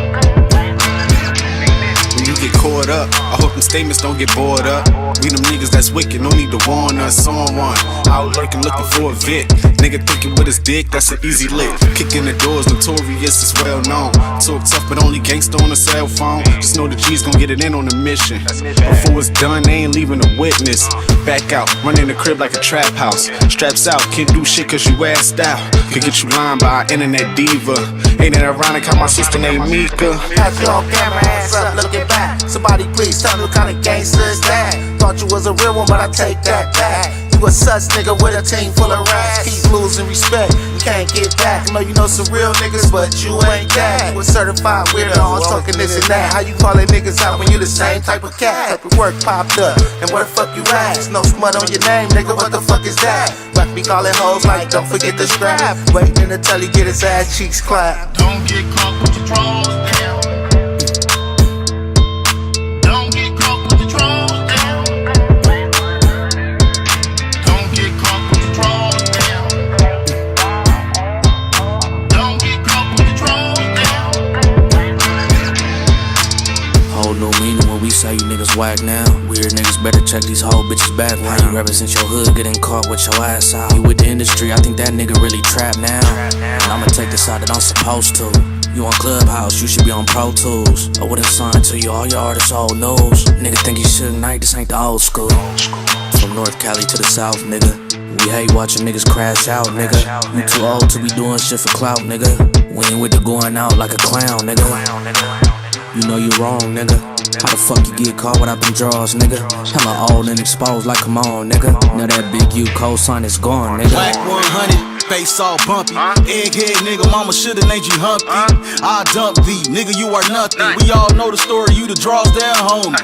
When you get caught up, I hope them statements don't get bored up. We them niggas that's wicked, no need to warn us on one. Out lurking looking for a vid. Nigga thinking with his dick, that's an easy lick. Kicking the doors, notorious, it's well known. Talk tough, but only gangsta on a cell phone. Just know the G's gon' get it in on the mission. Before it's done, they ain't leaving a witness. Back out, running the crib like a trap house. Straps out, can't do shit cause you assed out. Could get you lined by an internet diva. Ain't it ironic how my sister named Mika? Had you on camera, hands up, looking back. Somebody please tell me what kind of gangster is that? Thought you was a real one, but I take that back. You a sus nigga with a team full of rats. Keep losing respect, you can't get back. I know you know some real niggas, but you ain't that. You a certified weirdo, always talking this and that. How you callin' niggas out when you the same type of cat? Type of work popped up, and where the fuck you at? No smut on your name, nigga, what the fuck is that? Like me calling hoes like, don't forget the strap. Waiting until he get his ass cheeks clapped. Don't get caught with your drawers down. Don't get caught with your drawers down. Don't get caught with your drawers down. Don't get caught with your drawers down. Whole new meaning when we say you niggas whack now. Weird niggas better check these whole bitches back. How you represent your hood, getting caught with your ass out. You with the industry, I think that nigga really trapped now. And I'ma take the side that I'm supposed to. You on Clubhouse, you should be on Pro Tools. I wouldn't sign to you, all your artists old news. Nigga think you should night, this ain't the old school. From North Cali to the South, nigga. We hate watching niggas crash out, nigga. You too old to be doing shit for clout, nigga. We ain't with the going out like a clown, nigga. You know you wrong, nigga. How the fuck you get caught without them draws, nigga? Hella old and exposed, like come on, nigga. Now that big U cosign is gone, nigga. Black 100, face all bumpy. Egghead nigga, mama shoulda named you Humpty. I dump thee, nigga, you are nothing. We all know the story, you the draws down, homie.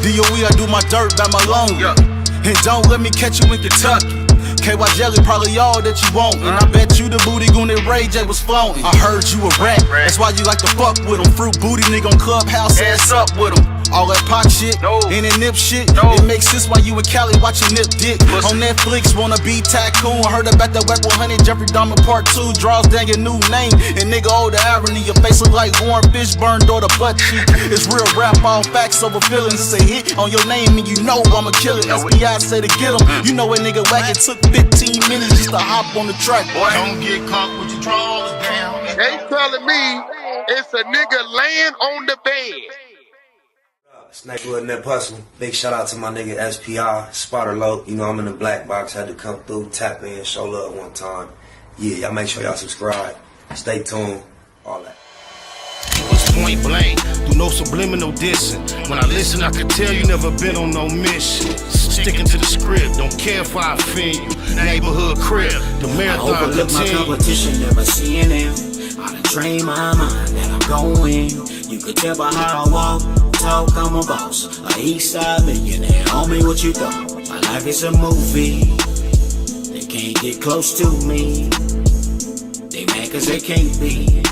DOE, I do my dirt by my lonely. And don't let me catch you in Kentucky. KY Jelly probably all that you want. And I bet you the booty goon that Ray J was flaunting. I heard you a rat, that's why you like to fuck with him. Fruit booty nigga on Clubhouse, ass up with him. All that pop shit, and that nip shit, it makes sense why you in Cali watching Nip Dick. On Netflix, wanna be tycoon. Heard about that Whack 100, Jeffrey Dahmer Part 2. Draws down your new name, and nigga, oh the irony. Your face look like Warren Fishburne or the butt cheek. It's real rap, all facts over feelings. It's a hit on your name, and you know I'ma kill it. SBI say to get him. You know a nigga whack, it took 15 minutes just to hop on the track, boy. Don't get caught with your drawers down. They telling me it's a nigga laying on the bed. Snakewood and that Puzzle. Big shout out to my nigga SPI, Spotter Low. You know I'm in the black box, had to come through, tap in, show love one time. Yeah, y'all make sure y'all subscribe. Stay tuned, all that. It's point blank, do no subliminal dissing. When I listen, I can tell you never been on no mission. Sticking to the script, don't care if I offend you. Neighborhood crib, the marathon I overlook my competition, never seeing them. I done train my mind that I'm going. You could tell by how I walk, talk, I'm a boss. A east side millionaire, homie, what you thought? My life is a movie. They can't get close to me. They mad cause they can't be.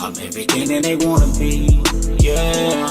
I'm everything that they wanna be, yeah.